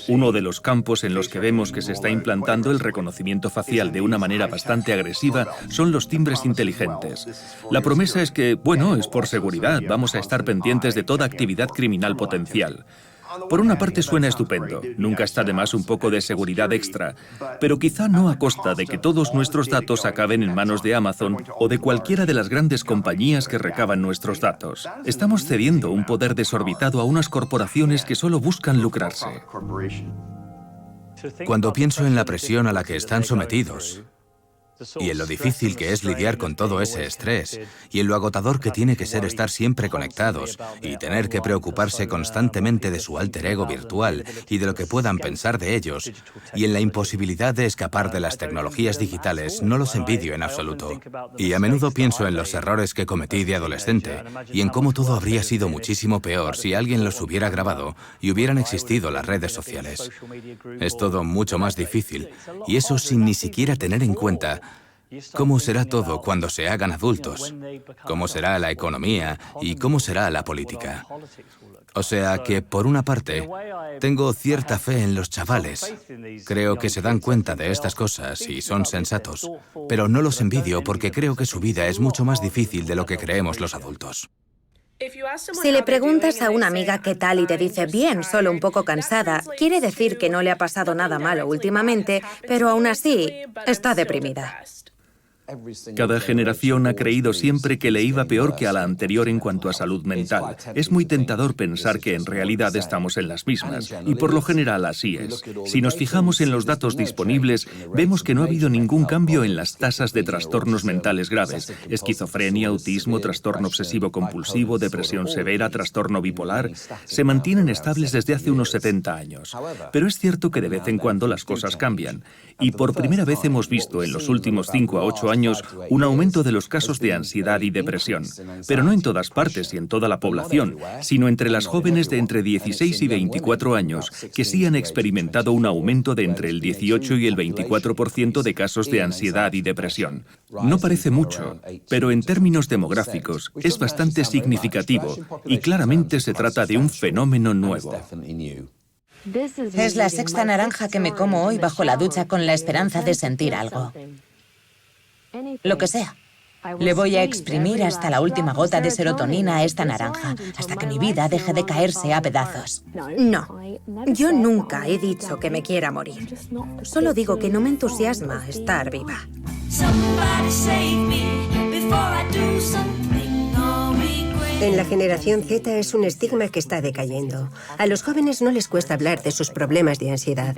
Uno de los campos en los que vemos que se está implantando el reconocimiento facial de una manera bastante agresiva son los timbres inteligentes. La promesa es que, bueno, es por seguridad, vamos a estar pendientes de toda actividad criminal potencial. Por una parte suena estupendo, nunca está de más un poco de seguridad extra, pero quizá no a costa de que todos nuestros datos acaben en manos de Amazon o de cualquiera de las grandes compañías que recaban nuestros datos. Estamos cediendo un poder desorbitado a unas corporaciones que solo buscan lucrarse. Cuando pienso en la presión a la que están sometidos, y en lo difícil que es lidiar con todo ese estrés, y en lo agotador que tiene que ser estar siempre conectados y tener que preocuparse constantemente de su alter ego virtual y de lo que puedan pensar de ellos, y en la imposibilidad de escapar de las tecnologías digitales, no los envidio en absoluto. Y a menudo pienso en los errores que cometí de adolescente y en cómo todo habría sido muchísimo peor si alguien los hubiera grabado y hubieran existido las redes sociales. Es todo mucho más difícil, y eso sin ni siquiera tener en cuenta ¿cómo será todo cuando se hagan adultos? ¿Cómo será la economía? ¿Y cómo será la política? O sea que, por una parte, tengo cierta fe en los chavales. Creo que se dan cuenta de estas cosas y son sensatos. Pero no los envidio porque creo que su vida es mucho más difícil de lo que creemos los adultos. Si le preguntas a una amiga qué tal y te dice bien, solo un poco cansada, quiere decir que no le ha pasado nada malo últimamente, pero aún así está deprimida. Cada generación ha creído siempre que le iba peor que a la anterior en cuanto a salud mental. Es muy tentador pensar que en realidad estamos en las mismas, y por lo general así es. Si nos fijamos en los datos disponibles, vemos que no ha habido ningún cambio en las tasas de trastornos mentales graves: esquizofrenia, autismo, trastorno obsesivo-compulsivo, depresión severa, trastorno bipolar. Se mantienen estables desde hace unos 70 años. Pero es cierto que de vez en cuando las cosas cambian, y por primera vez hemos visto en los últimos 5 a 8 años un aumento de los casos de ansiedad y depresión, pero no en todas partes y en toda la población, sino entre las jóvenes de entre 16 y 24 años, que sí han experimentado un aumento de entre el 18 y el 24% de casos de ansiedad y depresión. No parece mucho, pero en términos demográficos es bastante significativo y claramente se trata de un fenómeno nuevo. Es la sexta naranja que me como hoy bajo la ducha con la esperanza de sentir algo. Lo que sea. Le voy a exprimir hasta la última gota de serotonina a esta naranja, hasta que mi vida deje de caerse a pedazos. No, yo nunca he dicho que me quiera morir. Solo digo que no me entusiasma estar viva. En la generación Z es un estigma que está decayendo. A los jóvenes no les cuesta hablar de sus problemas de ansiedad.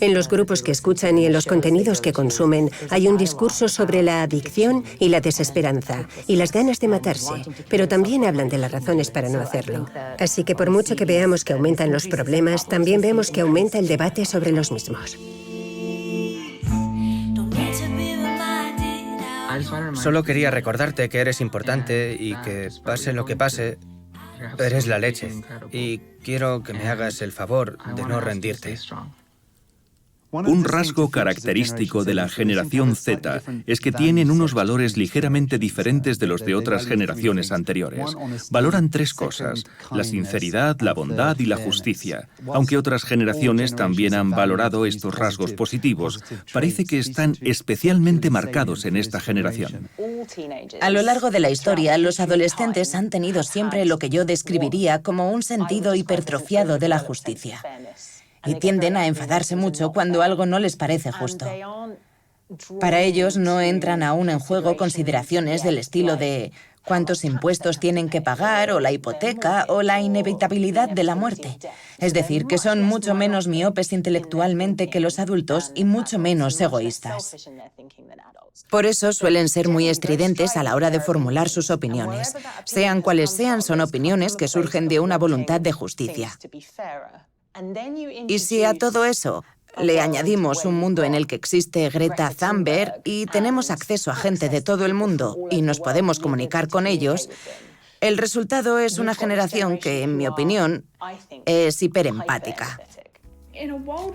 En los grupos que escuchan y en los contenidos que consumen hay un discurso sobre la adicción y la desesperanza y las ganas de matarse, pero también hablan de las razones para no hacerlo. Así que por mucho que veamos que aumentan los problemas, también vemos que aumenta el debate sobre los mismos. Solo quería recordarte que eres importante y que pase lo que pase, eres la leche. Y quiero que me hagas el favor de no rendirte. Un rasgo característico de la generación Z es que tienen unos valores ligeramente diferentes de los de otras generaciones anteriores. Valoran 3 cosas: la sinceridad, la bondad y la justicia. Aunque otras generaciones también han valorado estos rasgos positivos, parece que están especialmente marcados en esta generación. A lo largo de la historia, los adolescentes han tenido siempre lo que yo describiría como un sentido hipertrofiado de la justicia. Y tienden a enfadarse mucho cuando algo no les parece justo. Para ellos no entran aún en juego consideraciones del estilo de cuántos impuestos tienen que pagar, o la hipoteca, o la inevitabilidad de la muerte. Es decir, que son mucho menos miopes intelectualmente que los adultos y mucho menos egoístas. Por eso suelen ser muy estridentes a la hora de formular sus opiniones. Sean cuales sean, son opiniones que surgen de una voluntad de justicia. Y si a todo eso le añadimos un mundo en el que existe Greta Thunberg y tenemos acceso a gente de todo el mundo y nos podemos comunicar con ellos, el resultado es una generación que, en mi opinión, es hiperempática.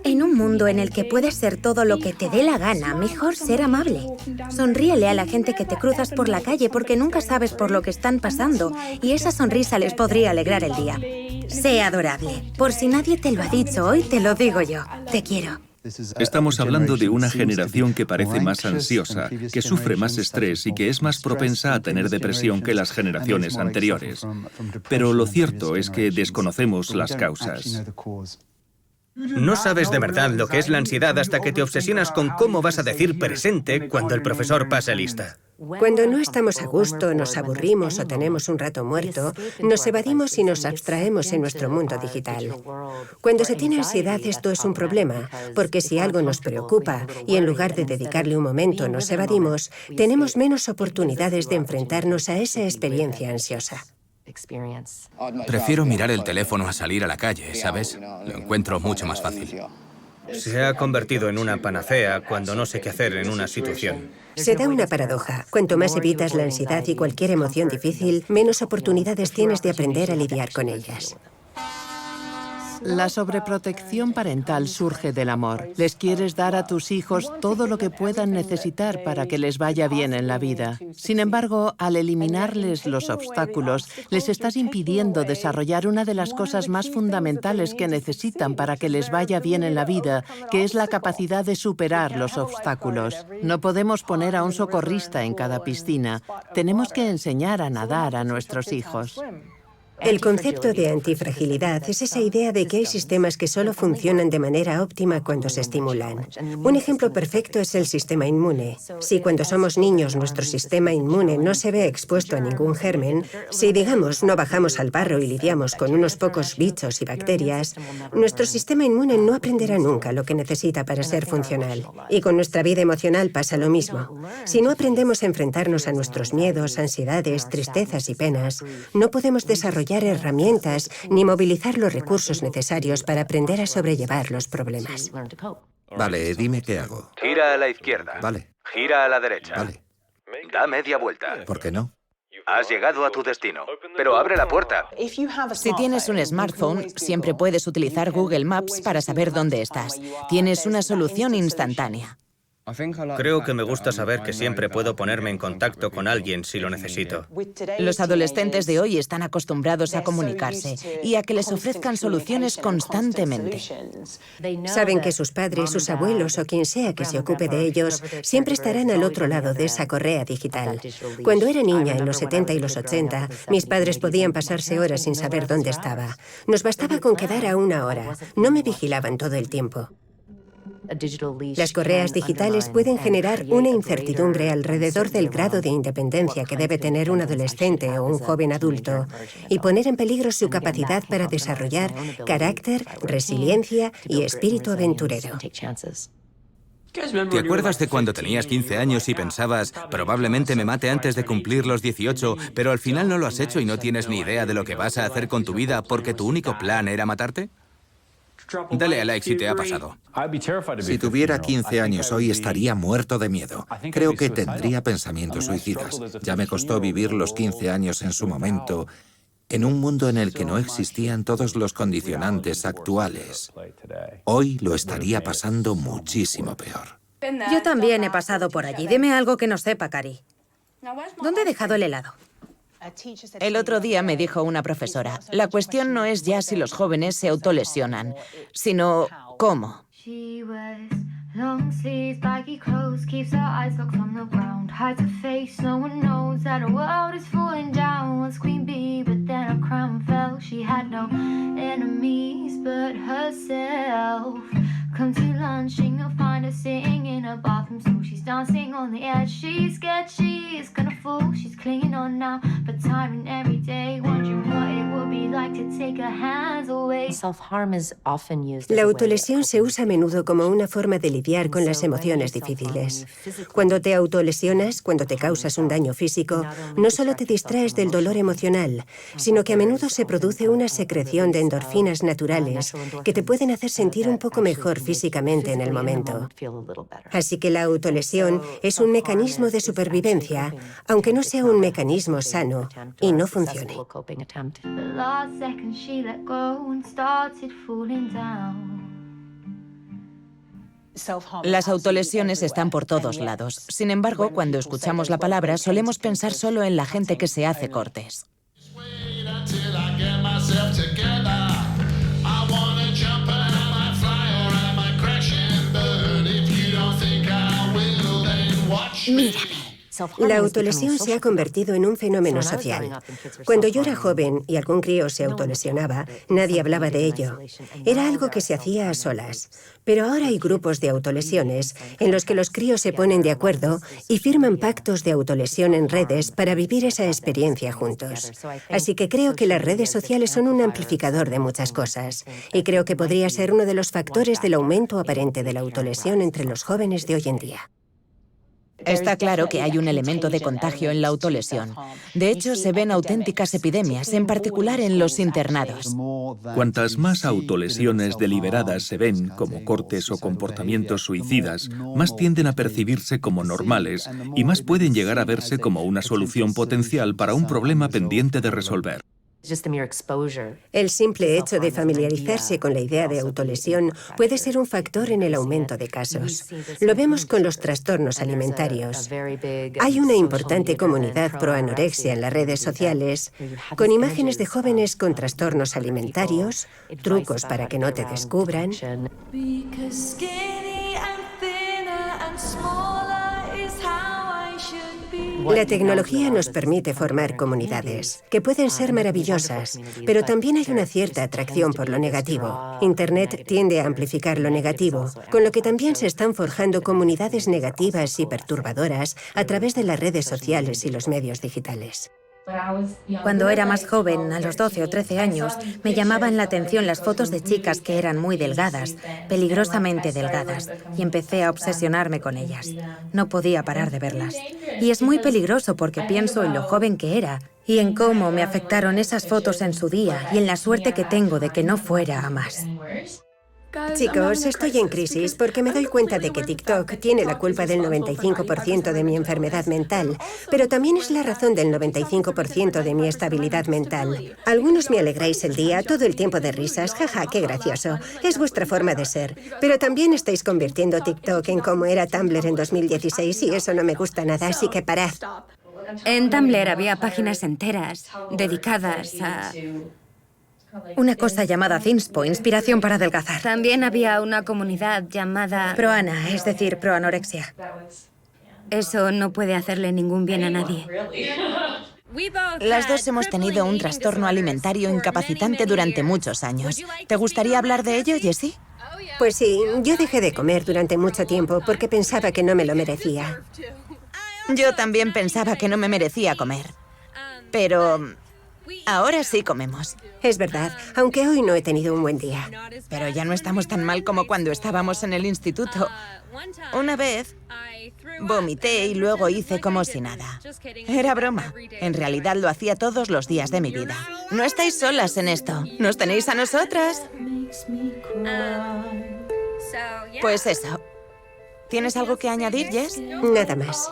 En un mundo en el que puedes ser todo lo que te dé la gana, mejor ser amable. Sonríele a la gente que te cruzas por la calle porque nunca sabes por lo que están pasando y esa sonrisa les podría alegrar el día. Sé adorable. Por si nadie te lo ha dicho hoy, te lo digo yo. Te quiero. Estamos hablando de una generación que parece más ansiosa, que sufre más estrés y que es más propensa a tener depresión que las generaciones anteriores. Pero lo cierto es que desconocemos las causas. No sabes de verdad lo que es la ansiedad hasta que te obsesionas con cómo vas a decir presente cuando el profesor pase lista. Cuando no estamos a gusto, nos aburrimos o tenemos un rato muerto, nos evadimos y nos abstraemos en nuestro mundo digital. Cuando se tiene ansiedad, esto es un problema, porque si algo nos preocupa y en lugar de dedicarle un momento nos evadimos, tenemos menos oportunidades de enfrentarnos a esa experiencia ansiosa. Prefiero mirar el teléfono a salir a la calle, ¿sabes? Lo encuentro mucho más fácil. Se ha convertido en una panacea cuando no sé qué hacer en una situación. Se da una paradoja. Cuanto más evitas la ansiedad y cualquier emoción difícil, menos oportunidades tienes de aprender a lidiar con ellas. La sobreprotección parental surge del amor. Les quieres dar a tus hijos todo lo que puedan necesitar para que les vaya bien en la vida. Sin embargo, al eliminarles los obstáculos, les estás impidiendo desarrollar una de las cosas más fundamentales que necesitan para que les vaya bien en la vida, que es la capacidad de superar los obstáculos. No podemos poner a un socorrista en cada piscina. Tenemos que enseñar a nadar a nuestros hijos. El concepto de antifragilidad es esa idea de que hay sistemas que solo funcionan de manera óptima cuando se estimulan. Un ejemplo perfecto es el sistema inmune. Si cuando somos niños nuestro sistema inmune no se ve expuesto a ningún germen, si digamos no bajamos al barro y lidiamos con unos pocos bichos y bacterias, nuestro sistema inmune no aprenderá nunca lo que necesita para ser funcional. Y con nuestra vida emocional pasa lo mismo. Si no aprendemos a enfrentarnos a nuestros miedos, ansiedades, tristezas y penas, no podemos desarrollar herramientas ni movilizar los recursos necesarios para aprender a sobrellevar los problemas. Vale, dime qué hago. Gira a la izquierda. Vale. Gira a la derecha. Vale. Da media vuelta. ¿Por qué no? Has llegado a tu destino. Pero abre la puerta. Si tienes un smartphone, siempre puedes utilizar Google Maps para saber dónde estás. Tienes una solución instantánea. Creo que me gusta saber que siempre puedo ponerme en contacto con alguien si lo necesito. Los adolescentes de hoy están acostumbrados a comunicarse y a que les ofrezcan soluciones constantemente. Saben que sus padres, sus abuelos o quien sea que se ocupe de ellos siempre estarán al otro lado de esa correa digital. Cuando era niña, en los 70 y los 80, mis padres podían pasarse horas sin saber dónde estaba. Nos bastaba con quedar a una hora. No me vigilaban todo el tiempo. Las correas digitales pueden generar una incertidumbre alrededor del grado de independencia que debe tener un adolescente o un joven adulto y poner en peligro su capacidad para desarrollar carácter, resiliencia y espíritu aventurero. ¿Te acuerdas de cuando tenías 15 años y pensabas, probablemente me mate antes de cumplir los 18, pero al final no lo has hecho y no tienes ni idea de lo que vas a hacer con tu vida porque tu único plan era matarte? Dale a like si te ha pasado. Si tuviera 15 años hoy estaría muerto de miedo. Creo que tendría pensamientos suicidas. Ya me costó vivir los 15 años en su momento, en un mundo en el que no existían todos los condicionantes actuales. Hoy lo estaría pasando muchísimo peor. Yo también he pasado por allí. Dime algo que no sepa, Cari. ¿Dónde he dejado el helado? El otro día me dijo una profesora, la cuestión no es ya si los jóvenes se autolesionan, sino cómo. Long sleeves, baggy clothes, keeps her eyes locked on the ground. Hides her face, no one knows that her world is falling down. Once queen bee, but then her crown fell. She had no enemies but herself. Come to lunch and you'll find her sitting in her bathroom stool. She's dancing on the edge, she's scared she's gonna fall. She's clinging on now, but tiring every day, wondering what it would be like to take her hands away. La autolesión se usa a menudo como una forma de lidiar con las emociones difíciles. Cuando te autolesionas, cuando te causas un daño físico, no solo te distraes del dolor emocional, sino que a menudo se produce una secreción de endorfinas naturales que te pueden hacer sentir un poco mejor físicamente en el momento. Así que la autolesión es un mecanismo de supervivencia, aunque no sea un mecanismo sano y no funcione. The last second she let go and started falling down. Las autolesiones están por todos lados. Sin embargo, cuando escuchamos la palabra, solemos pensar solo en la gente que se hace cortes. Mírame. La autolesión se ha convertido en un fenómeno social. Cuando yo era joven y algún crío se autolesionaba, nadie hablaba de ello. Era algo que se hacía a solas. Pero ahora hay grupos de autolesiones en los que los críos se ponen de acuerdo y firman pactos de autolesión en redes para vivir esa experiencia juntos. Así que creo que las redes sociales son un amplificador de muchas cosas y creo que podría ser uno de los factores del aumento aparente de la autolesión entre los jóvenes de hoy en día. Está claro que hay un elemento de contagio en la autolesión. De hecho, se ven auténticas epidemias, en particular en los internados. Cuantas más autolesiones deliberadas se ven, como cortes o comportamientos suicidas, más tienden a percibirse como normales y más pueden llegar a verse como una solución potencial para un problema pendiente de resolver. El simple hecho de familiarizarse con la idea de autolesión puede ser un factor en el aumento de casos. Lo vemos con los trastornos alimentarios. Hay una importante comunidad pro anorexia en las redes sociales, con imágenes de jóvenes con trastornos alimentarios, trucos para que no te descubran. La tecnología nos permite formar comunidades, que pueden ser maravillosas, pero también hay una cierta atracción por lo negativo. Internet tiende a amplificar lo negativo, con lo que también se están forjando comunidades negativas y perturbadoras a través de las redes sociales y los medios digitales. Cuando era más joven, a los 12 o 13 años, me llamaban la atención las fotos de chicas que eran muy delgadas, peligrosamente delgadas, y empecé a obsesionarme con ellas. No podía parar de verlas. Y es muy peligroso porque pienso en lo joven que era y en cómo me afectaron esas fotos en su día y en la suerte que tengo de que no fuera a más. Chicos, estoy en crisis porque me doy cuenta de que TikTok tiene la culpa del 95% de mi enfermedad mental, pero también es la razón del 95% de mi estabilidad mental. Algunos me alegráis el día, todo el tiempo de risas, jaja, qué gracioso. Es vuestra forma de ser, pero también estáis convirtiendo TikTok en como era Tumblr en 2016 y eso no me gusta nada, así que parad. En Tumblr había páginas enteras dedicadas a... Una cosa llamada Thinspo, inspiración para adelgazar. También había una comunidad llamada... Proana, es decir, proanorexia. Eso no puede hacerle ningún bien a nadie. Las dos hemos tenido un trastorno alimentario incapacitante durante muchos años. ¿Te gustaría hablar de ello, Jessie? Pues sí, yo dejé de comer durante mucho tiempo porque pensaba que no me lo merecía. Yo también pensaba que no me merecía comer. Pero... ahora sí comemos. Es verdad, aunque hoy no he tenido un buen día. Pero ya no estamos tan mal como cuando estábamos en el instituto. Una vez vomité y luego hice como si nada. Era broma. En realidad lo hacía todos los días de mi vida. No estáis solas en esto. Nos tenéis a nosotras. Pues eso. ¿Tienes algo que añadir, Jess? Nada más.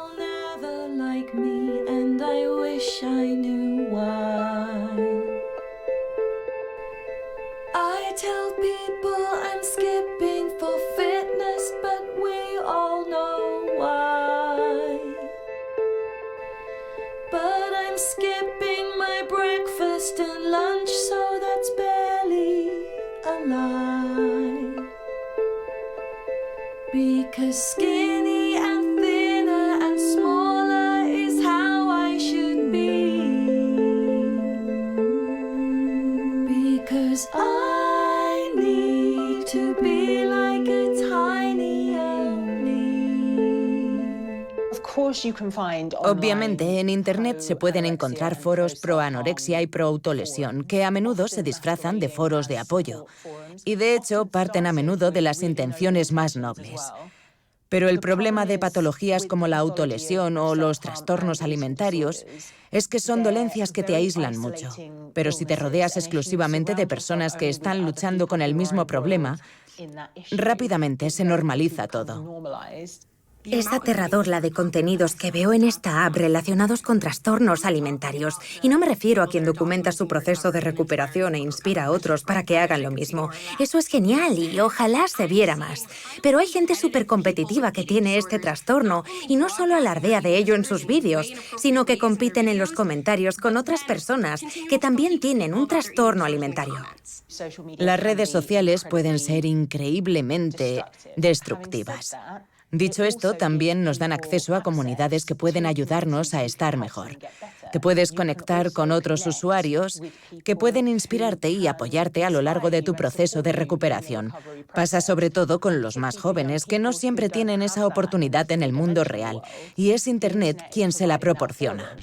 I tell people I'm skipping for fitness, but we all know why. But I'm skipping my breakfast and lunch, so that's barely a lie. Because skinny and thinner and smaller is how I should be. Because I need to be like a tinier me. Obviamente, en Internet se pueden encontrar foros pro anorexia y pro autolesión, que a menudo se disfrazan de foros de apoyo. Y de hecho, parten a menudo de las intenciones más nobles. Pero el problema de patologías como la autolesión o los trastornos alimentarios es que son dolencias que te aíslan mucho. Pero si te rodeas exclusivamente de personas que están luchando con el mismo problema, rápidamente se normaliza todo. Es aterrador la de contenidos que veo en esta app relacionados con trastornos alimentarios. Y no me refiero a quien documenta su proceso de recuperación e inspira a otros para que hagan lo mismo. Eso es genial y ojalá se viera más. Pero hay gente súper competitiva que tiene este trastorno y no solo alardea de ello en sus vídeos, sino que compiten en los comentarios con otras personas que también tienen un trastorno alimentario. Las redes sociales pueden ser increíblemente destructivas. Dicho esto, también nos dan acceso a comunidades que pueden ayudarnos a estar mejor. Te puedes conectar con otros usuarios que pueden inspirarte y apoyarte a lo largo de tu proceso de recuperación. Pasa sobre todo con los más jóvenes, que no siempre tienen esa oportunidad en el mundo real, y es Internet quien se la proporciona.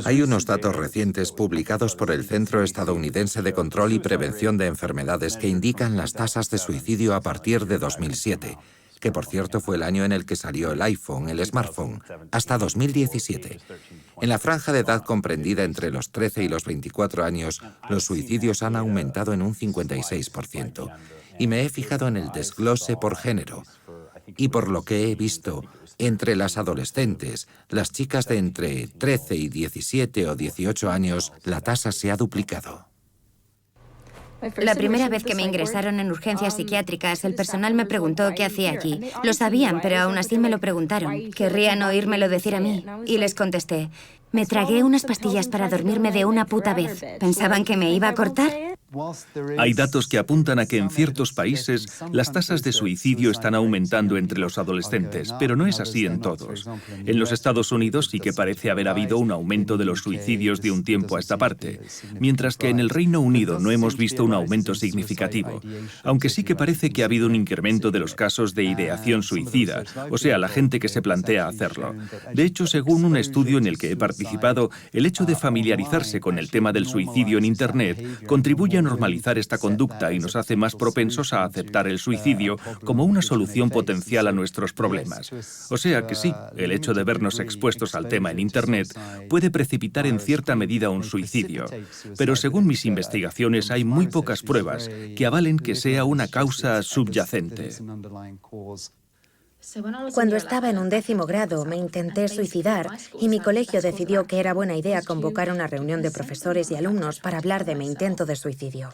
Hay unos datos recientes publicados por el Centro Estadounidense de Control y Prevención de Enfermedades que indican las tasas de suicidio a partir de 2007, que por cierto fue el año en el que salió el iPhone, el smartphone, hasta 2017. En la franja de edad comprendida entre los 13 y los 24 años, los suicidios han aumentado en un 56%. Y me he fijado en el desglose por género. Y por lo que he visto, entre las adolescentes, las chicas de entre 13 y 17 o 18 años, la tasa se ha duplicado. La primera vez que me ingresaron en urgencias psiquiátricas, el personal me preguntó qué hacía allí. Lo sabían, pero aún así me lo preguntaron. Querrían oírmelo decir a mí. Y les contesté, me tragué unas pastillas para dormirme de una puta vez. ¿Pensaban que me iba a cortar? Hay datos que apuntan a que en ciertos países las tasas de suicidio están aumentando entre los adolescentes, pero no es así en todos. En los Estados Unidos sí que parece haber habido un aumento de los suicidios de un tiempo a esta parte, mientras que en el Reino Unido no hemos visto un aumento significativo, aunque sí que parece que ha habido un incremento de los casos de ideación suicida, o sea, la gente que se plantea hacerlo. De hecho, según un estudio en el que he participado, el hecho de familiarizarse con el tema del suicidio en Internet contribuye a normalizar esta conducta y nos hace más propensos a aceptar el suicidio como una solución potencial a nuestros problemas. O sea que sí, el hecho de vernos expuestos al tema en Internet puede precipitar en cierta medida un suicidio, pero según mis investigaciones hay muy pocas pruebas que avalen que sea una causa subyacente. Cuando estaba en 11º grado me intenté suicidar y mi colegio decidió que era buena idea convocar una reunión de profesores y alumnos para hablar de mi intento de suicidio.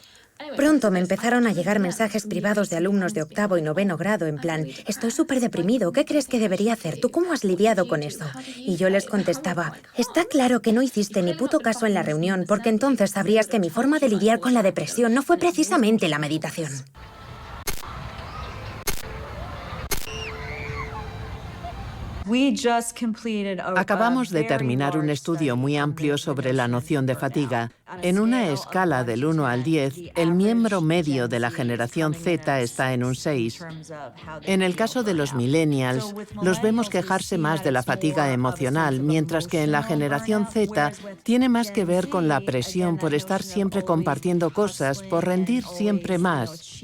Pronto me empezaron a llegar mensajes privados de alumnos de 8º y 9º grado en plan, estoy súper deprimido, ¿qué crees que debería hacer? ¿Tú cómo has lidiado con eso? Y yo les contestaba, está claro que no hiciste ni puto caso en la reunión porque entonces sabrías que mi forma de lidiar con la depresión no fue precisamente la meditación. Acabamos de terminar un estudio muy amplio sobre la noción de fatiga. En una escala del 1 al 10, el miembro medio de la generación Z está en un 6. En el caso de los millennials, los vemos quejarse más de la fatiga emocional, mientras que en la generación Z tiene más que ver con la presión por estar siempre compartiendo cosas, por rendir siempre más.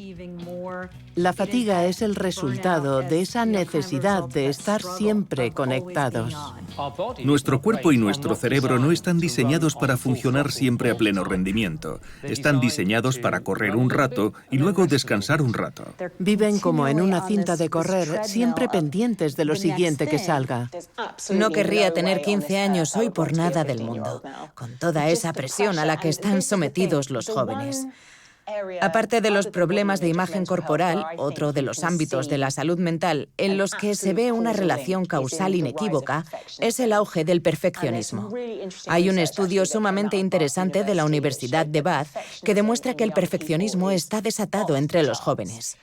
La fatiga es el resultado de esa necesidad de estar siempre conectados. Nuestro cuerpo y nuestro cerebro no están diseñados para funcionar siempre a pleno rendimiento. Están diseñados para correr un rato y luego descansar un rato. Viven como en una cinta de correr, siempre pendientes de lo siguiente que salga. No querría tener 15 años hoy por nada del mundo, con toda esa presión a la que están sometidos los jóvenes. Aparte de los problemas de imagen corporal, otro de los ámbitos de la salud mental en los que se ve una relación causal inequívoca es el auge del perfeccionismo. Hay un estudio sumamente interesante de la Universidad de Bath que demuestra que el perfeccionismo está desatado entre los jóvenes.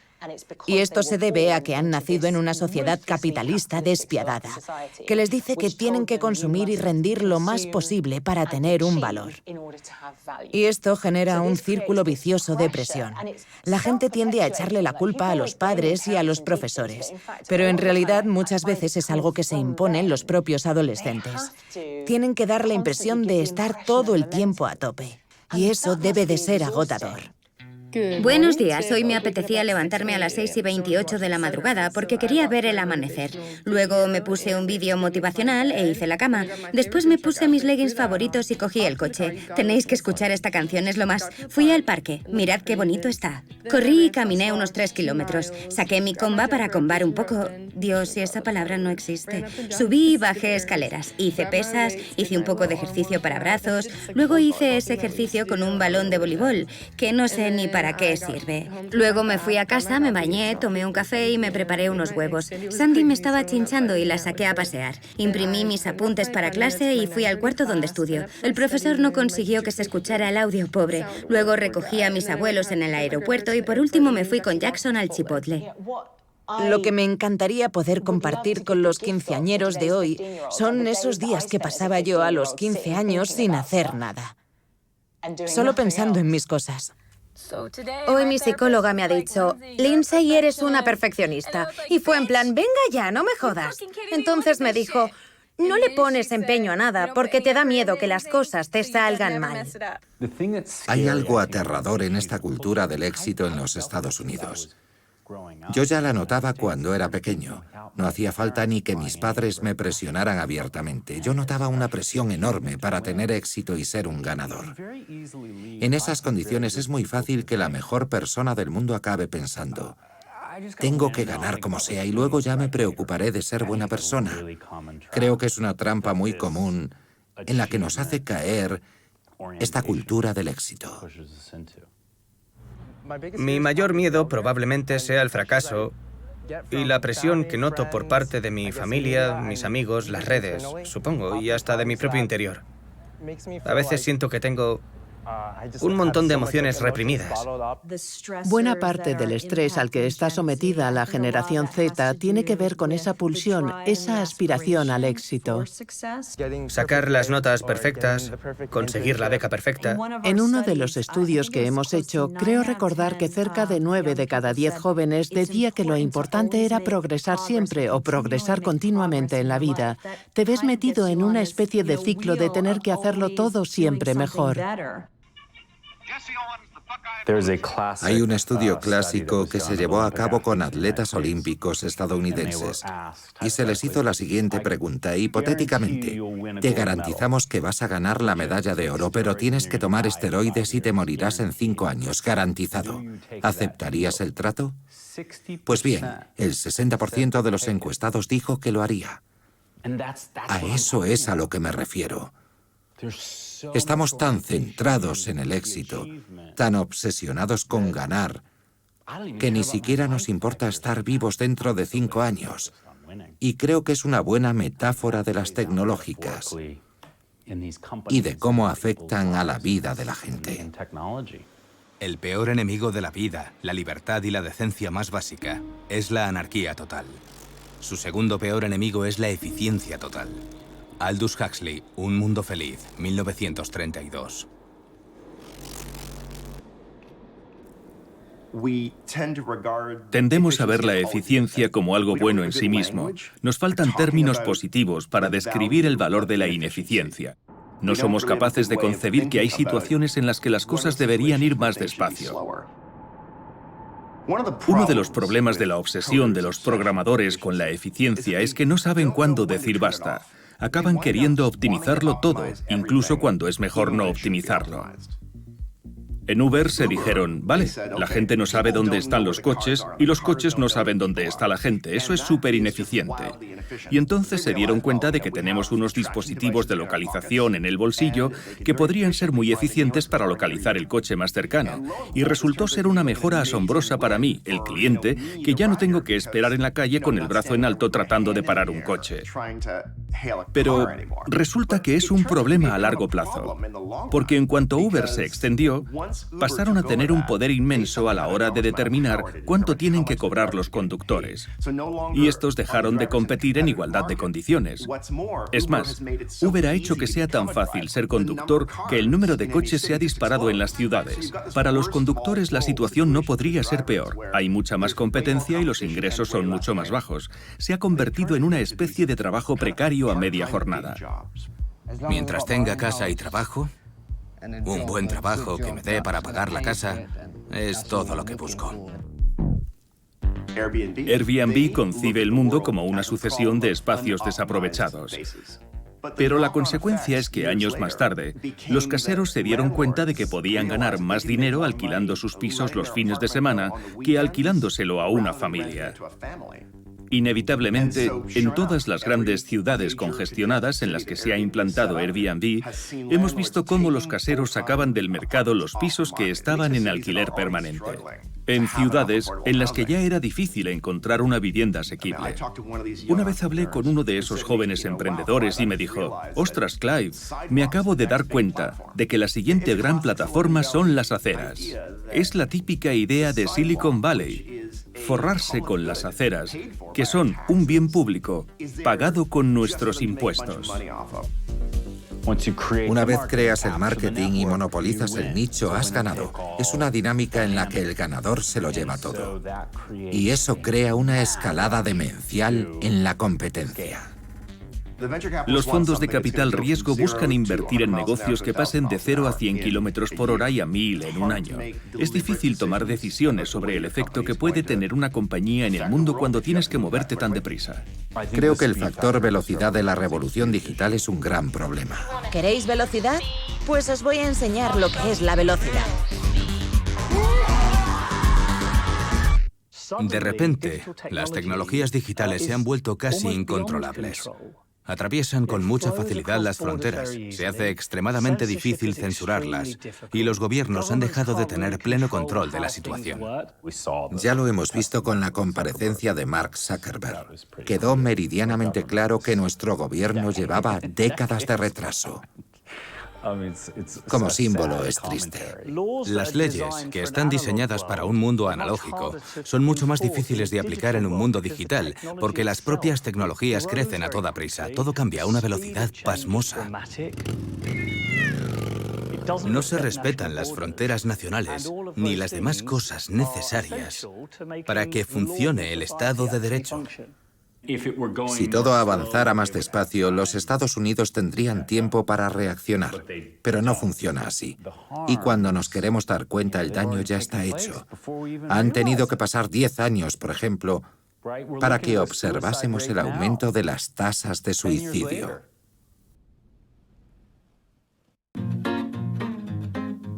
Y esto se debe a que han nacido en una sociedad capitalista despiadada, que les dice que tienen que consumir y rendir lo más posible para tener un valor. Y esto genera un círculo vicioso de presión. La gente tiende a echarle la culpa a los padres y a los profesores, pero en realidad muchas veces es algo que se impone en los propios adolescentes. Tienen que dar la impresión de estar todo el tiempo a tope, y eso debe de ser agotador. Buenos días, hoy me apetecía levantarme a las 6:28 de la madrugada porque quería ver el amanecer. Luego me puse un vídeo motivacional e hice la cama. Después me puse mis leggings favoritos y cogí el coche. Tenéis que escuchar esta canción, es lo más. Fui al parque, mirad qué bonito está. Corrí y caminé unos 3 kilómetros. Saqué mi comba para combar un poco. Dios, si esa palabra no existe. Subí y bajé escaleras. Hice pesas, hice un poco de ejercicio para brazos. Luego hice ese ejercicio con un balón de voleibol, que no sé ni para ¿para qué sirve? Luego me fui a casa, me bañé, tomé un café y me preparé unos huevos. Sandy me estaba chinchando y la saqué a pasear. Imprimí mis apuntes para clase y fui al cuarto donde estudio. El profesor no consiguió que se escuchara el audio, pobre. Luego recogí a mis abuelos en el aeropuerto y por último me fui con Jackson al Chipotle. Lo que me encantaría poder compartir con los quinceañeros de hoy son esos días que pasaba yo a los 15 años sin hacer nada. Solo pensando en mis cosas. Hoy mi psicóloga me ha dicho, Lindsay, eres una perfeccionista. Y fue en plan, venga ya, no me jodas. Entonces me dijo, no le pones empeño a nada porque te da miedo que las cosas te salgan mal. Hay algo aterrador en esta cultura del éxito en los Estados Unidos. Yo ya la notaba cuando era pequeño. No hacía falta ni que mis padres me presionaran abiertamente. Yo notaba una presión enorme para tener éxito y ser un ganador. En esas condiciones es muy fácil que la mejor persona del mundo acabe pensando, tengo que ganar como sea y luego ya me preocuparé de ser buena persona. Creo que es una trampa muy común en la que nos hace caer esta cultura del éxito. Mi mayor miedo probablemente sea el fracaso y la presión que noto por parte de mi familia, mis amigos, las redes, supongo, y hasta de mi propio interior. A veces siento que tengo un montón de emociones reprimidas. Buena parte del estrés al que está sometida la generación Z tiene que ver con esa pulsión, esa aspiración al éxito. Sacar las notas perfectas, conseguir la beca perfecta. En uno de los estudios que hemos hecho, creo recordar que cerca de 9 de cada 10 jóvenes decía que lo importante era progresar siempre o progresar continuamente en la vida. Te ves metido en una especie de ciclo de tener que hacerlo todo siempre mejor. Hay un estudio clásico que se llevó a cabo con atletas olímpicos estadounidenses y se les hizo la siguiente pregunta, hipotéticamente, te garantizamos que vas a ganar la medalla de oro, pero tienes que tomar esteroides y te morirás en 5 años, garantizado. ¿Aceptarías el trato? Pues bien, el 60% de los encuestados dijo que lo haría. A eso es a lo que me refiero. Estamos tan centrados en el éxito, tan obsesionados con ganar, que ni siquiera nos importa estar vivos dentro de 5 años. Y creo que es una buena metáfora de las tecnológicas y de cómo afectan a la vida de la gente. El peor enemigo de la vida, la libertad y la decencia más básica es la anarquía total. Su segundo peor enemigo es la eficiencia total. Aldous Huxley, Un mundo feliz, 1932. Tendemos a ver la eficiencia como algo bueno en sí mismo. Nos faltan términos positivos para describir el valor de la ineficiencia. No somos capaces de concebir que hay situaciones en las que las cosas deberían ir más despacio. Uno de los problemas de la obsesión de los programadores con la eficiencia es que no saben cuándo decir basta. Acaban queriendo optimizarlo todo, incluso cuando es mejor no optimizarlo. En Uber se dijeron, vale, la gente no sabe dónde están los coches y los coches no saben dónde está la gente. Eso es súper ineficiente. Y entonces se dieron cuenta de que tenemos unos dispositivos de localización en el bolsillo que podrían ser muy eficientes para localizar el coche más cercano. Y resultó ser una mejora asombrosa para mí, el cliente, que ya no tengo que esperar en la calle con el brazo en alto tratando de parar un coche. Pero resulta que es un problema a largo plazo, porque en cuanto Uber se extendió, pasaron a tener un poder inmenso a la hora de determinar cuánto tienen que cobrar los conductores. Y estos dejaron de competir en igualdad de condiciones. Es más, Uber ha hecho que sea tan fácil ser conductor que el número de coches se ha disparado en las ciudades. Para los conductores la situación no podría ser peor. Hay mucha más competencia y los ingresos son mucho más bajos. Se ha convertido en una especie de trabajo precario a media jornada. Mientras tenga casa y trabajo, un buen trabajo que me dé para pagar la casa, es todo lo que busco. Airbnb concibe el mundo como una sucesión de espacios desaprovechados. Pero la consecuencia es que años más tarde, los caseros se dieron cuenta de que podían ganar más dinero alquilando sus pisos los fines de semana que alquilándoselo a una familia. Inevitablemente, en todas las grandes ciudades congestionadas en las que se ha implantado Airbnb, hemos visto cómo los caseros sacaban del mercado los pisos que estaban en alquiler permanente. En ciudades en las que ya era difícil encontrar una vivienda asequible. Una vez hablé con uno de esos jóvenes emprendedores y me dijo: «Ostras, Clive, me acabo de dar cuenta de que la siguiente gran plataforma son las aceras. Es la típica idea de Silicon Valley. Forrarse con las aceras, que son un bien público, pagado con nuestros impuestos». Una vez creas el marketing y monopolizas el nicho, has ganado. Es una dinámica en la que el ganador se lo lleva todo. Y eso crea una escalada demencial en la competencia. Los fondos de capital riesgo buscan invertir en negocios que pasen de 0 a 100 kilómetros por hora y a 1000 en un año. Es difícil tomar decisiones sobre el efecto que puede tener una compañía en el mundo cuando tienes que moverte tan deprisa. Creo que el factor velocidad de la revolución digital es un gran problema. ¿Queréis velocidad? Pues os voy a enseñar lo que es la velocidad. De repente, las tecnologías digitales se han vuelto casi incontrolables. Atraviesan con mucha facilidad las fronteras, se hace extremadamente difícil censurarlas y los gobiernos han dejado de tener pleno control de la situación. Ya lo hemos visto con la comparecencia de Mark Zuckerberg. Quedó meridianamente claro que nuestro gobierno llevaba décadas de retraso. Como símbolo es triste. Las leyes, que están diseñadas para un mundo analógico, son mucho más difíciles de aplicar en un mundo digital, porque las propias tecnologías crecen a toda prisa. Todo cambia a una velocidad pasmosa. No se respetan las fronteras nacionales ni las demás cosas necesarias para que funcione el Estado de Derecho. Si todo avanzara más despacio, los Estados Unidos tendrían tiempo para reaccionar. Pero no funciona así. Y cuando nos queremos dar cuenta, el daño ya está hecho. Han tenido que pasar 10 años, por ejemplo, para que observásemos el aumento de las tasas de suicidio.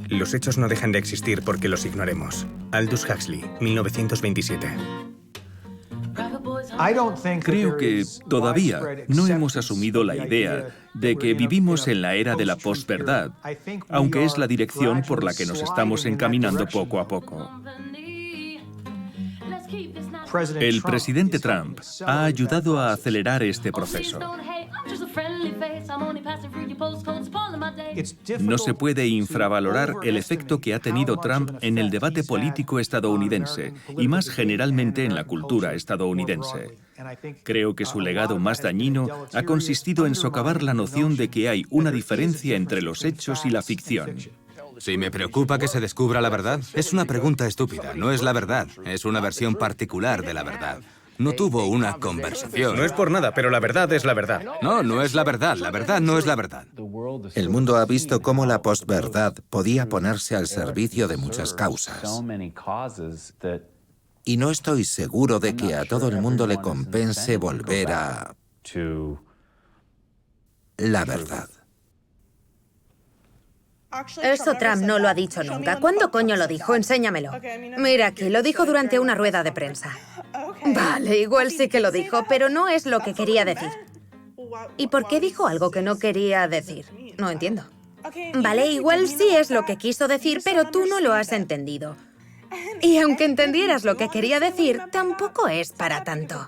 Los hechos no dejan de existir porque los ignoremos. Aldous Huxley, 1927. Creo que todavía no hemos asumido la idea de que vivimos en la era de la posverdad, aunque es la dirección por la que nos estamos encaminando poco a poco. El presidente Trump ha ayudado a acelerar este proceso. No se puede infravalorar el efecto que ha tenido Trump en el debate político estadounidense y más generalmente en la cultura estadounidense. Creo que su legado más dañino ha consistido en socavar la noción de que hay una diferencia entre los hechos y la ficción. Si me preocupa que se descubra la verdad, es una pregunta estúpida. No es la verdad, es una versión particular de la verdad. No tuvo una conversación. No es por nada, pero la verdad es la verdad. No, no es la verdad no es la verdad. El mundo ha visto cómo la posverdad podía ponerse al servicio de muchas causas. Y no estoy seguro de que a todo el mundo le compense volver a la verdad. Eso Trump no lo ha dicho nunca. ¿Cuándo coño lo dijo? Enséñamelo. Mira aquí, lo dijo durante una rueda de prensa. Vale, igual sí que lo dijo, pero no es lo que quería decir. ¿Y por qué dijo algo que no quería decir? No entiendo. Vale, igual sí es lo que quiso decir, pero tú no lo has entendido. Y aunque entendieras lo que quería decir, tampoco es para tanto.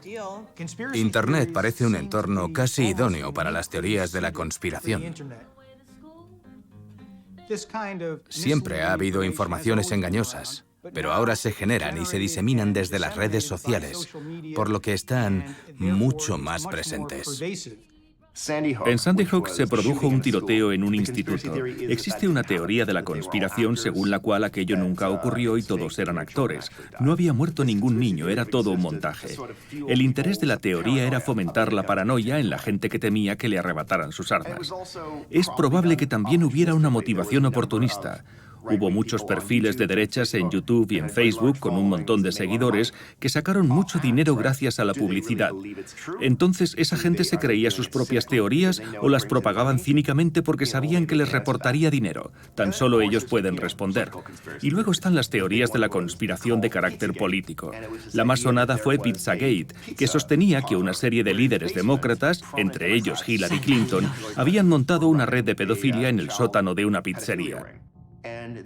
Internet parece un entorno casi idóneo para las teorías de la conspiración. Siempre ha habido informaciones engañosas, pero ahora se generan y se diseminan desde las redes sociales, por lo que están mucho más presentes. En Sandy Hook se produjo un tiroteo en un instituto. Existe una teoría de la conspiración según la cual aquello nunca ocurrió y todos eran actores. No había muerto ningún niño, era todo un montaje. El interés de la teoría era fomentar la paranoia en la gente que temía que le arrebataran sus armas. Es probable que también hubiera una motivación oportunista. Hubo muchos perfiles de derechas en YouTube y en Facebook con un montón de seguidores que sacaron mucho dinero gracias a la publicidad. Entonces, esa gente se creía sus propias teorías o las propagaban cínicamente porque sabían que les reportaría dinero. Tan solo ellos pueden responder. Y luego están las teorías de la conspiración de carácter político. La más sonada fue Pizzagate, que sostenía que una serie de líderes demócratas, entre ellos Hillary Clinton, habían montado una red de pedofilia en el sótano de una pizzería.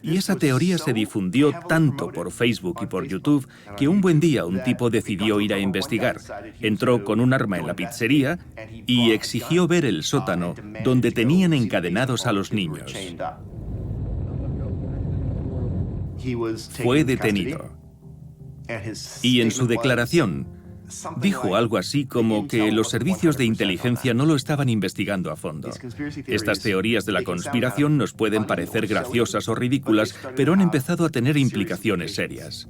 Y esa teoría se difundió tanto por Facebook y por YouTube que un buen día un tipo decidió ir a investigar. Entró con un arma en la pizzería y exigió ver el sótano donde tenían encadenados a los niños. Fue detenido. Y en su declaración dijo algo así como que los servicios de inteligencia no lo estaban investigando a fondo. Estas teorías de la conspiración nos pueden parecer graciosas o ridículas, pero han empezado a tener implicaciones serias.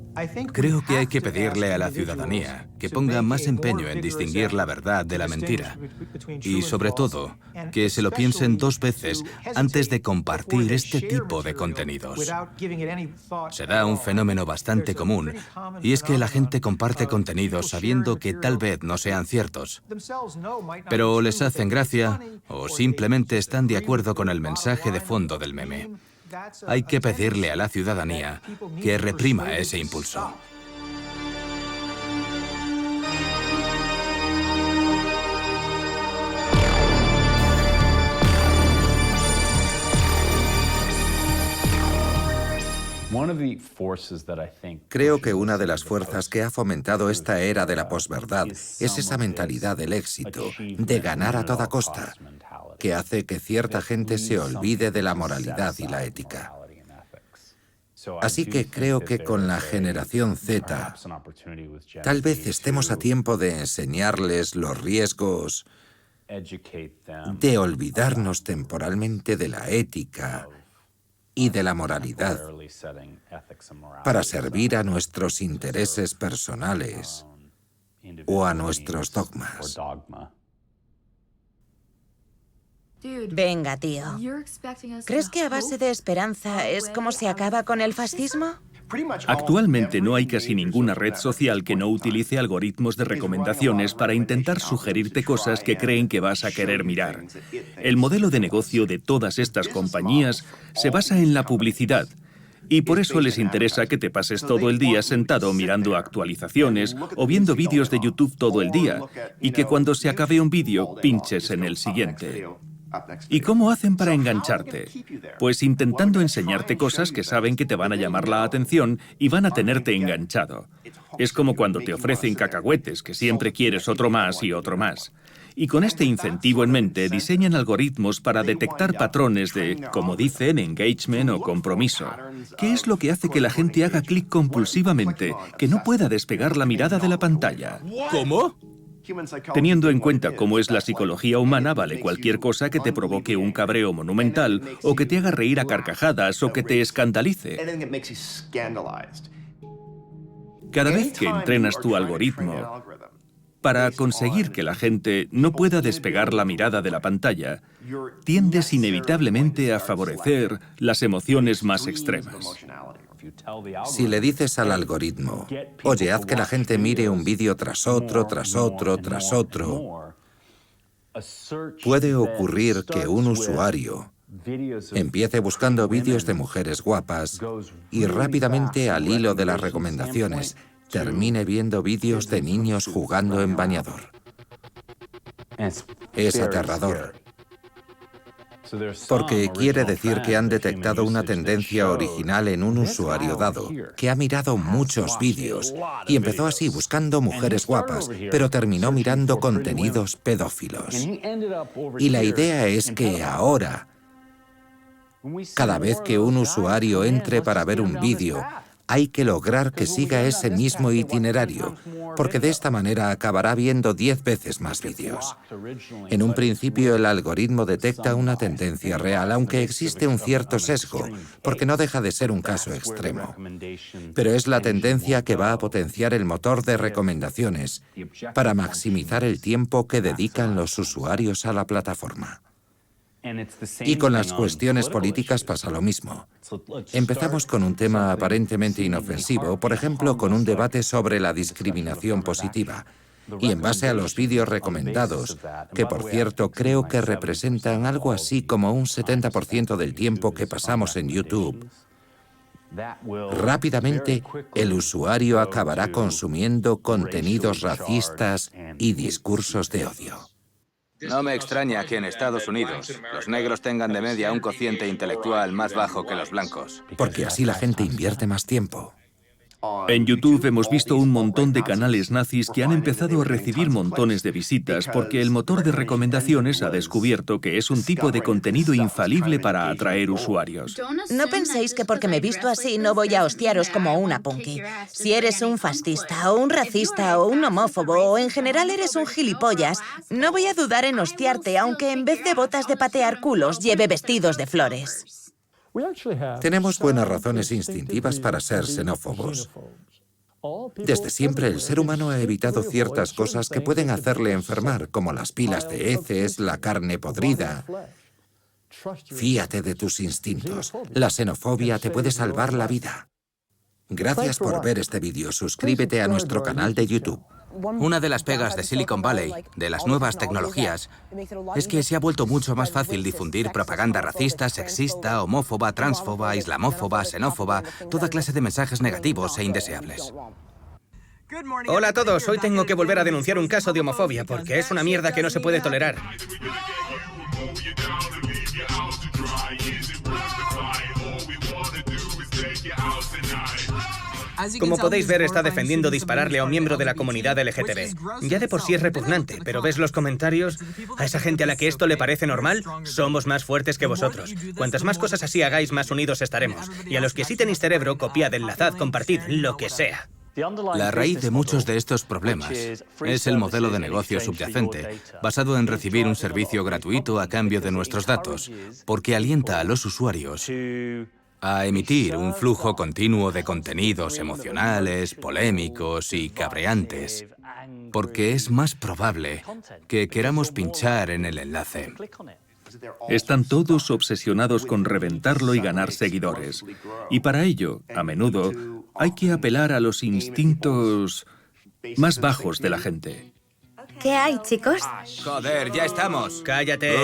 Creo que hay que pedirle a la ciudadanía que ponga más empeño en distinguir la verdad de la mentira. Y sobre todo, que se lo piensen 2 veces antes de compartir este tipo de contenidos. Se da un fenómeno bastante común, y es que la gente comparte contenidos sabiendo que tal vez no sean ciertos, pero les hacen gracia o simplemente están de acuerdo con el mensaje de fondo del meme. Hay que pedirle a la ciudadanía que reprima ese impulso. Creo que una de las fuerzas que ha fomentado esta era de la posverdad es esa mentalidad del éxito, de ganar a toda costa, que hace que cierta gente se olvide de la moralidad y la ética. Así que creo que con la generación Z, tal vez estemos a tiempo de enseñarles los riesgos de olvidarnos temporalmente de la ética y de la moralidad para servir a nuestros intereses personales o a nuestros dogmas. Venga, tío. ¿Crees que a base de esperanza es como se acaba con el fascismo? Actualmente no hay casi ninguna red social que no utilice algoritmos de recomendaciones para intentar sugerirte cosas que creen que vas a querer mirar. El modelo de negocio de todas estas compañías se basa en la publicidad. Y por eso les interesa que te pases todo el día sentado mirando actualizaciones o viendo vídeos de YouTube todo el día, y que cuando se acabe un vídeo pinches en el siguiente. ¿Y cómo hacen para engancharte? Pues intentando enseñarte cosas que saben que te van a llamar la atención y van a tenerte enganchado. Es como cuando te ofrecen cacahuetes, que siempre quieres otro más y otro más. Y con este incentivo en mente, diseñan algoritmos para detectar patrones de, como dicen, engagement o compromiso. ¿Qué es lo que hace que la gente haga clic compulsivamente, que no pueda despegar la mirada de la pantalla? ¿Cómo? Teniendo en cuenta cómo es la psicología humana, vale cualquier cosa que te provoque un cabreo monumental, o que te haga reír a carcajadas, o que te escandalice. Cada vez que entrenas tu algoritmo para conseguir que la gente no pueda despegar la mirada de la pantalla, tiendes inevitablemente a favorecer las emociones más extremas. Si le dices al algoritmo, oye, haz que la gente mire un vídeo tras otro, tras otro, tras otro, puede ocurrir que un usuario empiece buscando vídeos de mujeres guapas y rápidamente, al hilo de las recomendaciones, termine viendo vídeos de niños jugando en bañador. Es aterrador. Porque quiere decir que han detectado una tendencia original en un usuario dado, que ha mirado muchos vídeos y empezó así buscando mujeres guapas, pero terminó mirando contenidos pedófilos. Y la idea es que ahora, cada vez que un usuario entre para ver un vídeo, hay que lograr que siga ese mismo itinerario, porque de esta manera acabará viendo 10 veces más vídeos. En un principio, el algoritmo detecta una tendencia real, aunque existe un cierto sesgo, porque no deja de ser un caso extremo. Pero es la tendencia que va a potenciar el motor de recomendaciones para maximizar el tiempo que dedican los usuarios a la plataforma. Y con las cuestiones políticas pasa lo mismo. Empezamos con un tema aparentemente inofensivo, por ejemplo, con un debate sobre la discriminación positiva. Y en base a los vídeos recomendados, que por cierto creo que representan algo así como un 70% del tiempo que pasamos en YouTube, rápidamente el usuario acabará consumiendo contenidos racistas y discursos de odio. No me extraña que en Estados Unidos los negros tengan de media un cociente intelectual más bajo que los blancos. Porque así la gente invierte más tiempo. En YouTube hemos visto un montón de canales nazis que han empezado a recibir montones de visitas porque el motor de recomendaciones ha descubierto que es un tipo de contenido infalible para atraer usuarios. No penséis que porque me visto así no voy a hostiaros como una punky. Si eres un fascista o un racista o un homófobo o en general eres un gilipollas, no voy a dudar en hostiarte aunque en vez de botas de patear culos lleve vestidos de flores. Tenemos buenas razones instintivas para ser xenófobos. Desde siempre el ser humano ha evitado ciertas cosas que pueden hacerle enfermar, como las pilas de heces, la carne podrida. Fíate de tus instintos. La xenofobia te puede salvar la vida. Gracias por ver este vídeo. Suscríbete a nuestro canal de YouTube. Una de las pegas de Silicon Valley, de las nuevas tecnologías, es que se ha vuelto mucho más fácil difundir propaganda racista, sexista, homófoba, transfoba, islamófoba, xenófoba, toda clase de mensajes negativos e indeseables. Hola a todos, hoy tengo que volver a denunciar un caso de homofobia porque es una mierda que no se puede tolerar. Como podéis ver, está defendiendo dispararle a un miembro de la comunidad LGTB. Ya de por sí es repugnante, pero ¿ves los comentarios? A esa gente a la que esto le parece normal, somos más fuertes que vosotros. Cuantas más cosas así hagáis, más unidos estaremos. Y a los que sí tenéis cerebro, copiad, enlazad, compartid, lo que sea. La raíz de muchos de estos problemas es el modelo de negocio subyacente, basado en recibir un servicio gratuito a cambio de nuestros datos, porque alienta a los usuarios a emitir un flujo continuo de contenidos emocionales, polémicos y cabreantes, porque es más probable que queramos pinchar en el enlace. Están todos obsesionados con reventarlo y ganar seguidores. Y para ello, a menudo, hay que apelar a los instintos más bajos de la gente. ¿Qué hay, chicos? Joder, ya estamos. ¡Cállate!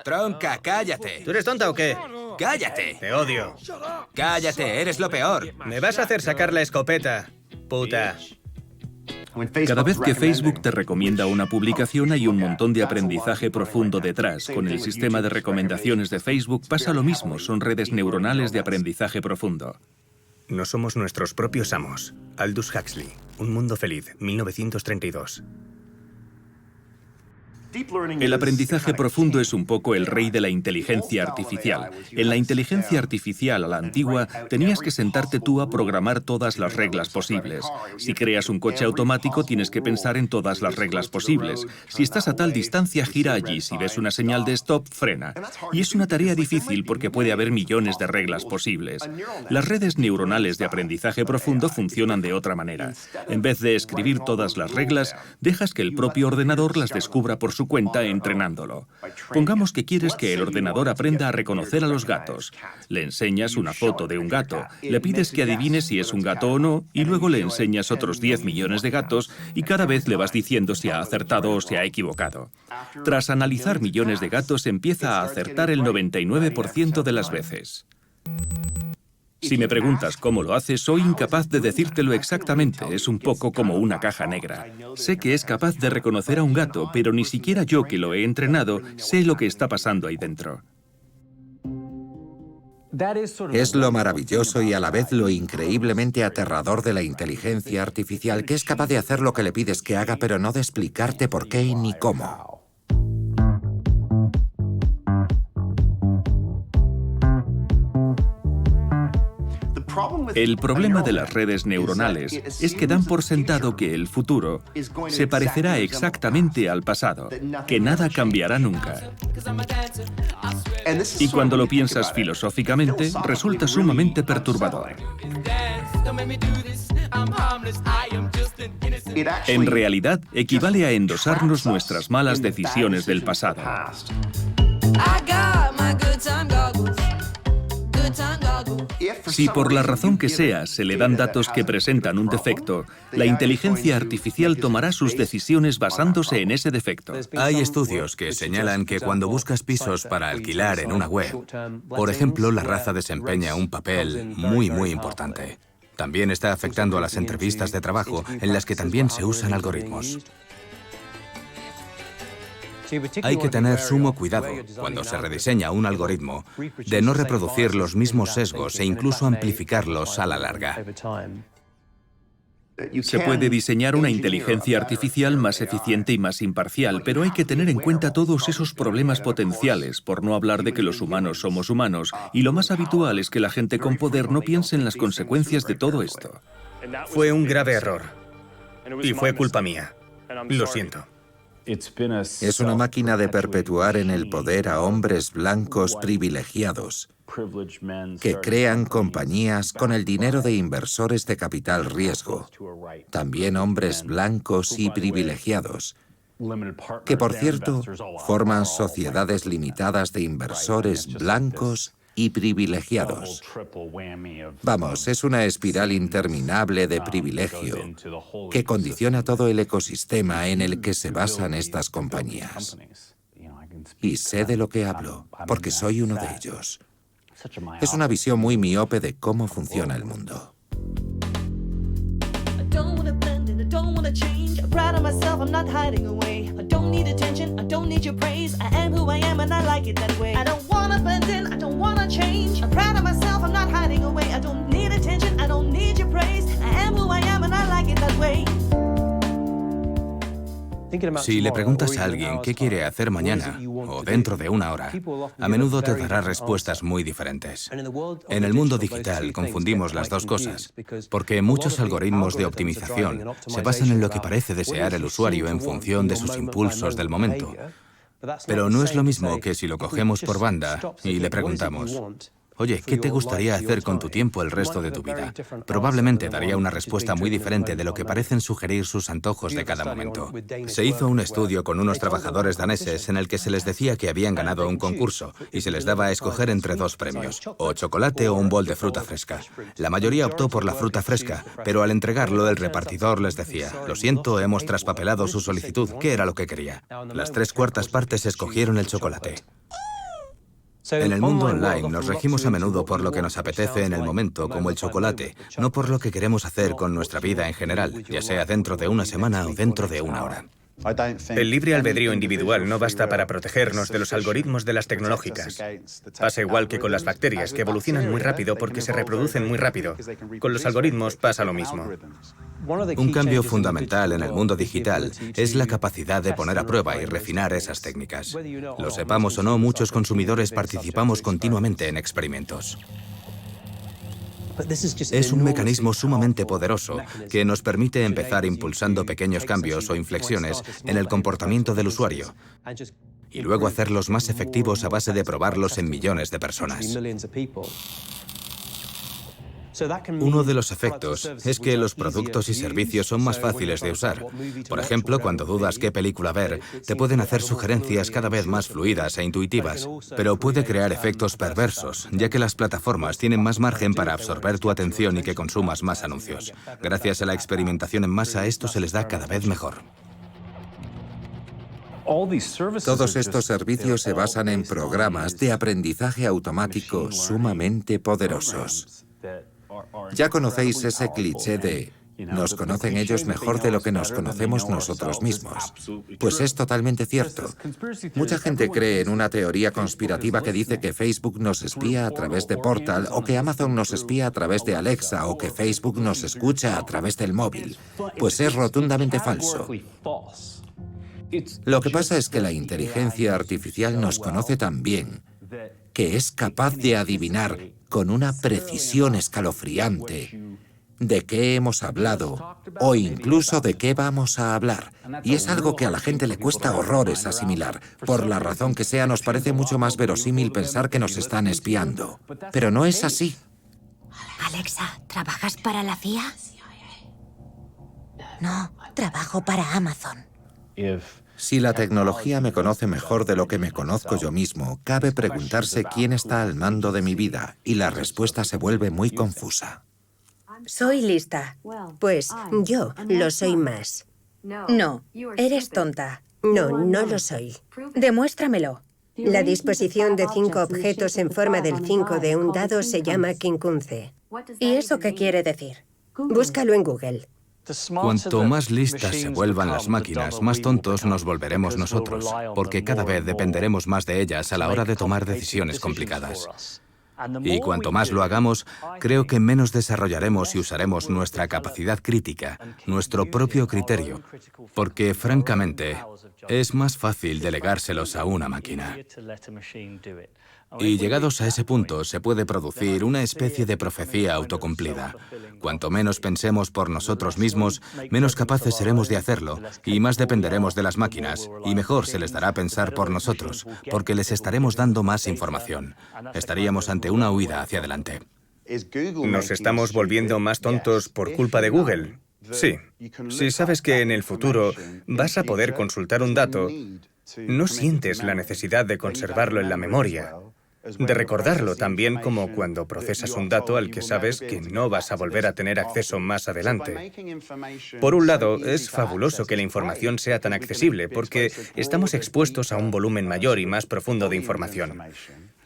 Tronca, cállate. ¿Tú eres tonta o qué? ¡Cállate! Te odio. ¡Cállate, eres lo peor! Me vas a hacer sacar la escopeta, puta. Cada vez que Facebook te recomienda una publicación hay un montón de aprendizaje profundo detrás. Con el sistema de recomendaciones de Facebook pasa lo mismo, son redes neuronales de aprendizaje profundo. No somos nuestros propios amos. Aldous Huxley, Un mundo feliz, 1932. El aprendizaje profundo es un poco el rey de la inteligencia artificial. En la inteligencia artificial a la antigua tenías que sentarte tú a programar todas las reglas posibles. Si creas un coche automático tienes que pensar en todas las reglas posibles. Si estás a tal distancia, gira allí. Si ves una señal de stop, frena. Y es una tarea difícil porque puede haber millones de reglas posibles. Las redes neuronales de aprendizaje profundo funcionan de otra manera. En vez de escribir todas las reglas, dejas que el propio ordenador las descubra por su cuenta entrenándolo. Pongamos que quieres que el ordenador aprenda a reconocer a los gatos. Le enseñas una foto de un gato, le pides que adivine si es un gato o no, y luego le enseñas otros 10 millones de gatos y cada vez le vas diciendo si ha acertado o se ha equivocado. Tras analizar millones de gatos, empieza a acertar el 99% de las veces. Si me preguntas cómo lo hace, soy incapaz de decírtelo exactamente. Es un poco como una caja negra. Sé que es capaz de reconocer a un gato, pero ni siquiera yo, que lo he entrenado, sé lo que está pasando ahí dentro. Es lo maravilloso y a la vez lo increíblemente aterrador de la inteligencia artificial, que es capaz de hacer lo que le pides que haga, pero no de explicarte por qué ni cómo. El problema de las redes neuronales es que dan por sentado que el futuro se parecerá exactamente al pasado, que nada cambiará nunca. Y cuando lo piensas filosóficamente, resulta sumamente perturbador. En realidad, equivale a endosarnos nuestras malas decisiones del pasado. Si por la razón que sea se le dan datos que presentan un defecto, la inteligencia artificial tomará sus decisiones basándose en ese defecto. Hay estudios que señalan que cuando buscas pisos para alquilar en una web, por ejemplo, la raza desempeña un papel muy importante. También está afectando a las entrevistas de trabajo, en las que también se usan algoritmos. Hay que tener sumo cuidado, cuando se rediseña un algoritmo, de no reproducir los mismos sesgos e incluso amplificarlos a la larga. Se puede diseñar una inteligencia artificial más eficiente y más imparcial, pero hay que tener en cuenta todos esos problemas potenciales, por no hablar de que los humanos somos humanos, y lo más habitual es que la gente con poder no piense en las consecuencias de todo esto. Fue un grave error. Y fue culpa mía. Lo siento. Es una máquina de perpetuar en el poder a hombres blancos privilegiados que crean compañías con el dinero de inversores de capital riesgo. También hombres blancos y privilegiados, que por cierto forman sociedades limitadas de inversores blancos y privilegiados. Vamos, es una espiral interminable de privilegio que condiciona todo el ecosistema en el que se basan estas compañías. Y sé de lo que hablo, porque soy uno de ellos. Es una visión muy miope de cómo funciona el mundo. Proud of myself, I'm not hiding away. I don't need attention, I don't need your praise. I am who I am and I like it that way. I don't wanna blend in, I don't wanna change. I'm proud of myself, I'm not hiding away. I don't need attention, I don't need your praise. I am who I am and I like it that way. Si le preguntas a alguien qué quiere hacer mañana o dentro de una hora, a menudo te dará respuestas muy diferentes. En el mundo digital confundimos las dos cosas, porque muchos algoritmos de optimización se basan en lo que parece desear el usuario en función de sus impulsos del momento. Pero no es lo mismo que si lo cogemos por banda y le preguntamos: oye, ¿qué te gustaría hacer con tu tiempo el resto de tu vida? Probablemente daría una respuesta muy diferente de lo que parecen sugerir sus antojos de cada momento. Se hizo un estudio con unos trabajadores daneses en el que se les decía que habían ganado un concurso y se les daba a escoger entre dos premios, o chocolate o un bol de fruta fresca. La mayoría optó por la fruta fresca, pero al entregarlo el repartidor les decía: lo siento, hemos traspapelado su solicitud, ¿qué era lo que quería? Las 3/4 partes escogieron el chocolate. En el mundo online nos regimos a menudo por lo que nos apetece en el momento, como el chocolate, no por lo que queremos hacer con nuestra vida en general, ya sea dentro de una semana o dentro de una hora. El libre albedrío individual no basta para protegernos de los algoritmos de las tecnológicas. Pasa igual que con las bacterias, que evolucionan muy rápido porque se reproducen muy rápido. Con los algoritmos pasa lo mismo. Un cambio fundamental en el mundo digital es la capacidad de poner a prueba y refinar esas técnicas. Lo sepamos o no, muchos consumidores participamos continuamente en experimentos. Es un mecanismo sumamente poderoso que nos permite empezar impulsando pequeños cambios o inflexiones en el comportamiento del usuario y luego hacerlos más efectivos a base de probarlos en millones de personas. Uno de los efectos es que los productos y servicios son más fáciles de usar. Por ejemplo, cuando dudas qué película ver, te pueden hacer sugerencias cada vez más fluidas e intuitivas, pero puede crear efectos perversos, ya que las plataformas tienen más margen para absorber tu atención y que consumas más anuncios. Gracias a la experimentación en masa, esto se les da cada vez mejor. Todos estos servicios se basan en programas de aprendizaje automático sumamente poderosos. Ya conocéis ese cliché de nos conocen ellos mejor de lo que nos conocemos nosotros mismos. Pues es totalmente cierto. Mucha gente cree en una teoría conspirativa que dice que Facebook nos espía a través de Portal, o que Amazon nos espía a través de Alexa, o que Facebook nos escucha a través del móvil. Pues es rotundamente falso. Lo que pasa es que la inteligencia artificial nos conoce tan bien que es capaz de adivinar con una precisión escalofriante de qué hemos hablado o incluso de qué vamos a hablar. Y es algo que a la gente le cuesta horrores asimilar. Por la razón que sea, nos parece mucho más verosímil pensar que nos están espiando. Pero no es así. Alexa, ¿trabajas para la CIA? No, trabajo para Amazon. Si la tecnología me conoce mejor de lo que me conozco yo mismo, cabe preguntarse quién está al mando de mi vida, y la respuesta se vuelve muy confusa. Soy lista. Pues yo lo soy más. No, eres tonta. No, no lo soy. Demuéstramelo. La disposición de 5 objetos en forma del 5 de un dado se llama quincunce. ¿Y eso qué quiere decir? Búscalo en Google. Cuanto más listas se vuelvan las máquinas, más tontos nos volveremos nosotros, porque cada vez dependeremos más de ellas a la hora de tomar decisiones complicadas. Y cuanto más lo hagamos, creo que menos desarrollaremos y usaremos nuestra capacidad crítica, nuestro propio criterio, porque francamente es más fácil delegárselos a una máquina. Y llegados a ese punto se puede producir una especie de profecía autocumplida. Cuanto menos pensemos por nosotros mismos, menos capaces seremos de hacerlo y más dependeremos de las máquinas y mejor se les dará pensar por nosotros, porque les estaremos dando más información. Estaríamos ante una huida hacia adelante. ¿Nos estamos volviendo más tontos por culpa de Google? Sí. Si sabes que en el futuro vas a poder consultar un dato, no sientes la necesidad de conservarlo en la memoria, de recordarlo también como cuando procesas un dato al que sabes que no vas a volver a tener acceso más adelante. Por un lado, es fabuloso que la información sea tan accesible porque estamos expuestos a un volumen mayor y más profundo de información.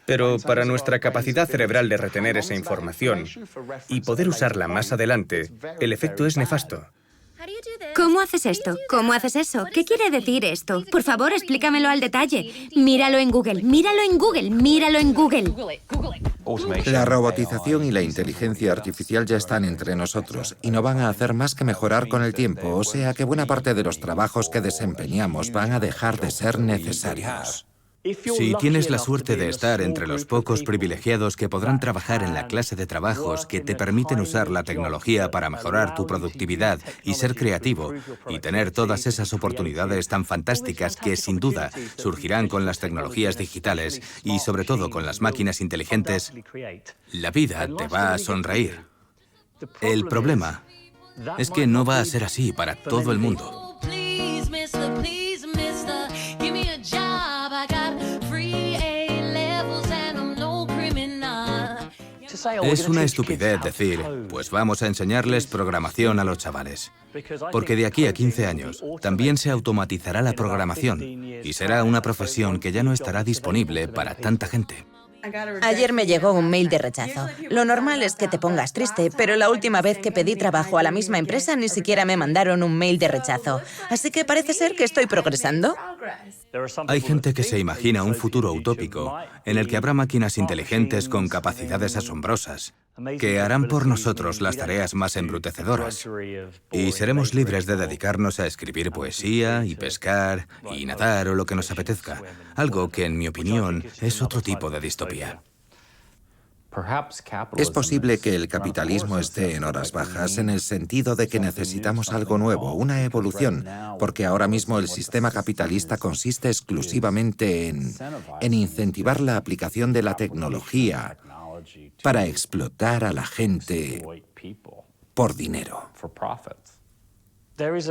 Pero para nuestra capacidad cerebral de retener esa información y poder usarla más adelante, el efecto es nefasto. ¿Cómo haces esto? ¿Cómo haces eso? ¿Qué quiere decir esto? Por favor, explícamelo al detalle. Míralo en Google, míralo en Google, míralo en Google. La robotización y la inteligencia artificial ya están entre nosotros y no van a hacer más que mejorar con el tiempo, o sea que buena parte de los trabajos que desempeñamos van a dejar de ser necesarios. Si tienes la suerte de estar entre los pocos privilegiados que podrán trabajar en la clase de trabajos que te permiten usar la tecnología para mejorar tu productividad y ser creativo, y tener todas esas oportunidades tan fantásticas que, sin duda, surgirán con las tecnologías digitales y, sobre todo, con las máquinas inteligentes, la vida te va a sonreír. El problema es que no va a ser así para todo el mundo. Es una estupidez decir, pues vamos a enseñarles programación a los chavales. Porque de aquí a 15 años también se automatizará la programación y será una profesión que ya no estará disponible para tanta gente. Ayer me llegó un mail de rechazo. Lo normal es que te pongas triste, pero la última vez que pedí trabajo a la misma empresa ni siquiera me mandaron un mail de rechazo. Así que parece ser que estoy progresando. Hay gente que se imagina un futuro utópico en el que habrá máquinas inteligentes con capacidades asombrosas que harán por nosotros las tareas más embrutecedoras y seremos libres de dedicarnos a escribir poesía y pescar y nadar o lo que nos apetezca, algo que, en mi opinión, es otro tipo de distopía. Es posible que el capitalismo esté en horas bajas en el sentido de que necesitamos algo nuevo, una evolución, porque ahora mismo el sistema capitalista consiste exclusivamente en incentivar la aplicación de la tecnología para explotar a la gente por dinero.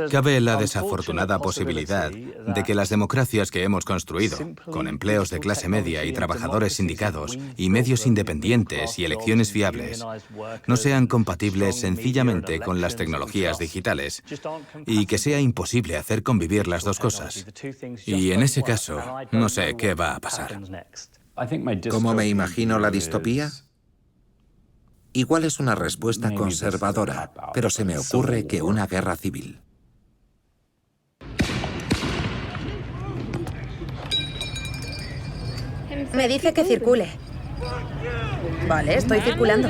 Cabe la desafortunada posibilidad de que las democracias que hemos construido, con empleos de clase media y trabajadores sindicados, y medios independientes y elecciones fiables, no sean compatibles sencillamente con las tecnologías digitales, y que sea imposible hacer convivir las dos cosas. Y en ese caso, no sé qué va a pasar. ¿Cómo me imagino la distopía? Igual es una respuesta conservadora, pero se me ocurre que una guerra civil. Me dice que circule. Vale, estoy circulando.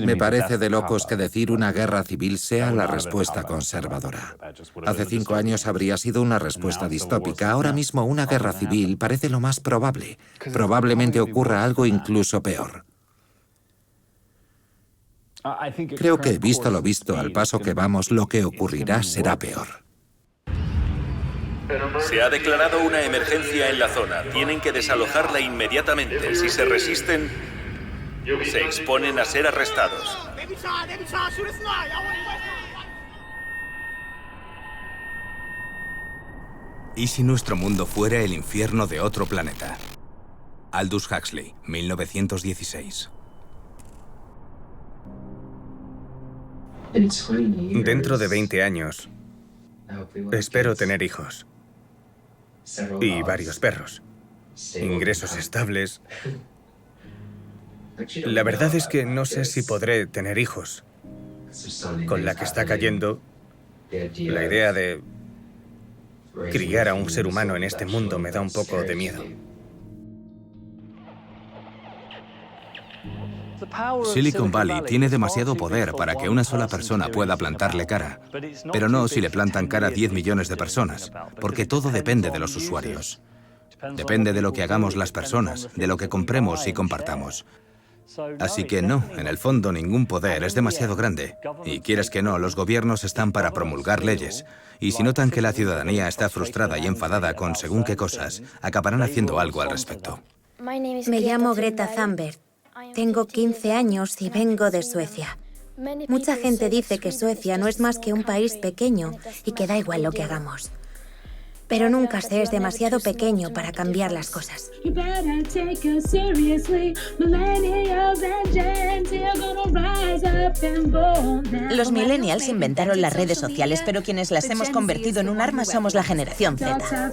Me parece de locos que decir una guerra civil sea la respuesta conservadora. Hace 5 años habría sido una respuesta distópica. Ahora mismo una guerra civil parece lo más probable. Probablemente ocurra algo incluso peor. Creo que, visto lo visto, al paso que vamos, lo que ocurrirá será peor. Se ha declarado una emergencia en la zona. Tienen que desalojarla inmediatamente. Si se resisten, se exponen a ser arrestados. ¿Y si nuestro mundo fuera el infierno de otro planeta? Aldous Huxley, 1916. Dentro de 20 años, espero tener hijos. Y varios perros. Ingresos estables. La verdad es que no sé si podré tener hijos. Con la que está cayendo, la idea de criar a un ser humano en este mundo me da un poco de miedo. Silicon Valley tiene demasiado poder para que una sola persona pueda plantarle cara. Pero no si le plantan cara a 10 millones de personas, porque todo depende de los usuarios. Depende de lo que hagamos las personas, de lo que compremos y compartamos. Así que no, en el fondo ningún poder es demasiado grande. Y quieres que no, los gobiernos están para promulgar leyes. Y si notan que la ciudadanía está frustrada y enfadada con según qué cosas, acabarán haciendo algo al respecto. Me llamo Greta Thunberg. Tengo 15 años y vengo de Suecia. Mucha gente dice que Suecia no es más que un país pequeño y que da igual lo que hagamos. Pero nunca se es demasiado pequeño para cambiar las cosas. Los millennials inventaron las redes sociales, pero quienes las hemos convertido en un arma somos la generación Z.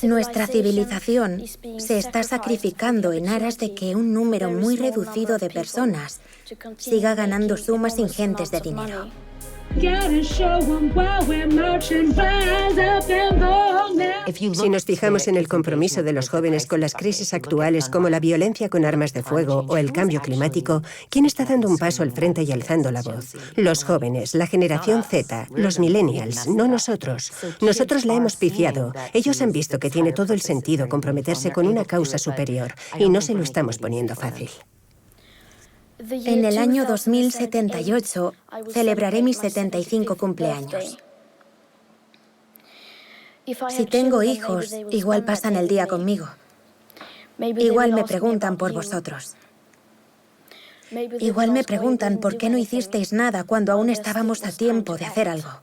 Nuestra civilización se está sacrificando en aras de que un número muy reducido de personas siga ganando sumas ingentes de dinero. Si nos fijamos en el compromiso de los jóvenes con las crisis actuales como la violencia con armas de fuego o el cambio climático, ¿quién está dando un paso al frente y alzando la voz? Los jóvenes, la generación Z, los millennials, no nosotros. Nosotros la hemos pifiado. Ellos han visto que tiene todo el sentido comprometerse con una causa superior y no se lo estamos poniendo fácil. En el año 2078 celebraré mis 75 cumpleaños. Si tengo hijos, igual pasan el día conmigo. Igual me preguntan por vosotros. Igual me preguntan por qué no hicisteis nada cuando aún estábamos a tiempo de hacer algo.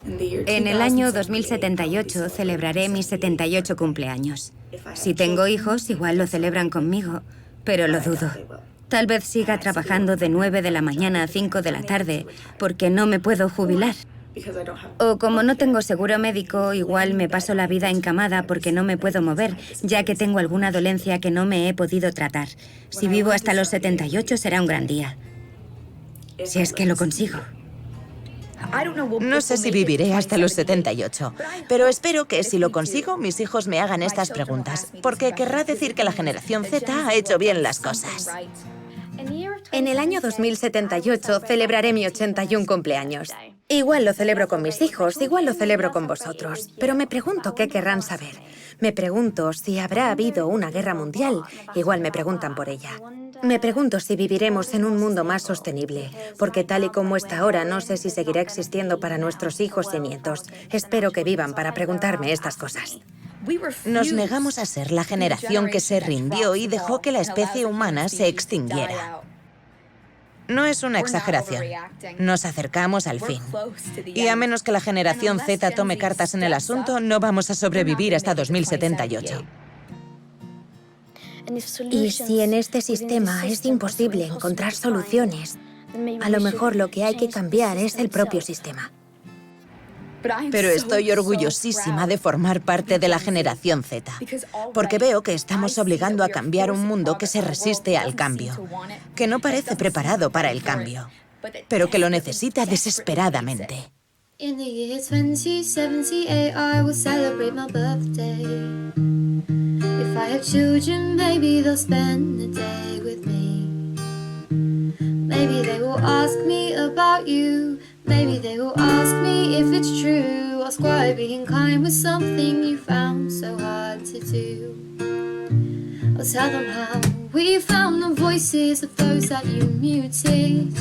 En el año 2078 celebraré mis 78 cumpleaños. Si tengo hijos, igual lo celebran conmigo, pero lo dudo. Tal vez siga trabajando de 9 de la mañana a 5 de la tarde, porque no me puedo jubilar. O como no tengo seguro médico, igual me paso la vida encamada porque no me puedo mover, ya que tengo alguna dolencia que no me he podido tratar. Si vivo hasta los 78 será un gran día. Si es que lo consigo. No sé si viviré hasta los 78, pero espero que si lo consigo, mis hijos me hagan estas preguntas, porque querrá decir que la generación Z ha hecho bien las cosas. En el año 2078 celebraré mi 81 cumpleaños. Igual lo celebro con mis hijos, igual lo celebro con vosotros, pero me pregunto qué querrán saber. Me pregunto si habrá habido una guerra mundial, igual me preguntan por ella. Me pregunto si viviremos en un mundo más sostenible, porque tal y como está ahora, no sé si seguirá existiendo para nuestros hijos y nietos. Espero que vivan para preguntarme estas cosas. Nos negamos a ser la generación que se rindió y dejó que la especie humana se extinguiera. No es una exageración. Nos acercamos al fin. Y a menos que la generación Z tome cartas en el asunto, no vamos a sobrevivir hasta 2078. Y si en este sistema es imposible encontrar soluciones, a lo mejor lo que hay que cambiar es el propio sistema. Pero estoy orgullosísima de formar parte de la generación Z, porque veo que estamos obligando a cambiar un mundo que se resiste al cambio, que no parece preparado para el cambio, pero que lo necesita desesperadamente. In the year 2078, I will celebrate my birthday. If I have children, maybe they'll spend the day with me. Maybe they will ask me about you. Maybe they will ask me if it's true. Ask why being kind was something you found so hard to do. I'll tell them how we found the voices of those that you muted.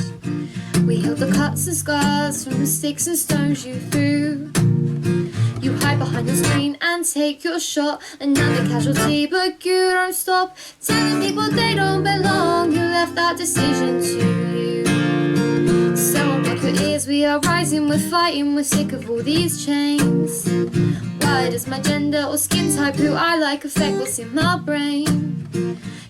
We healed the cuts and scars from the sticks and stones you threw. You hide behind the screen and take your shot. Another casualty, but you don't stop telling people they don't belong. You left that decision to you. Sound like your ears, we are rising, we're fighting, we're sick of all these chains. Why does my gender or skin type, who I like, affect what's in my brain?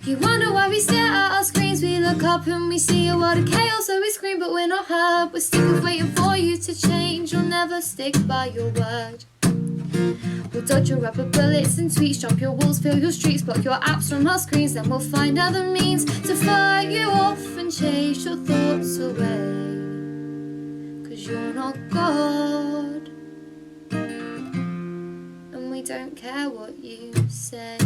You wonder why we stare at our screens, we look up and we see a world of chaos, so we scream but we're not heard. We're sick of waiting for you to change, you'll never stick by your word. We'll dodge your rubber bullets and tweets, jump your walls, fill your streets, block your apps from our screens, then we'll find other means to fight you off and chase your thoughts away. 'Cause you're not God, and we don't care what you say.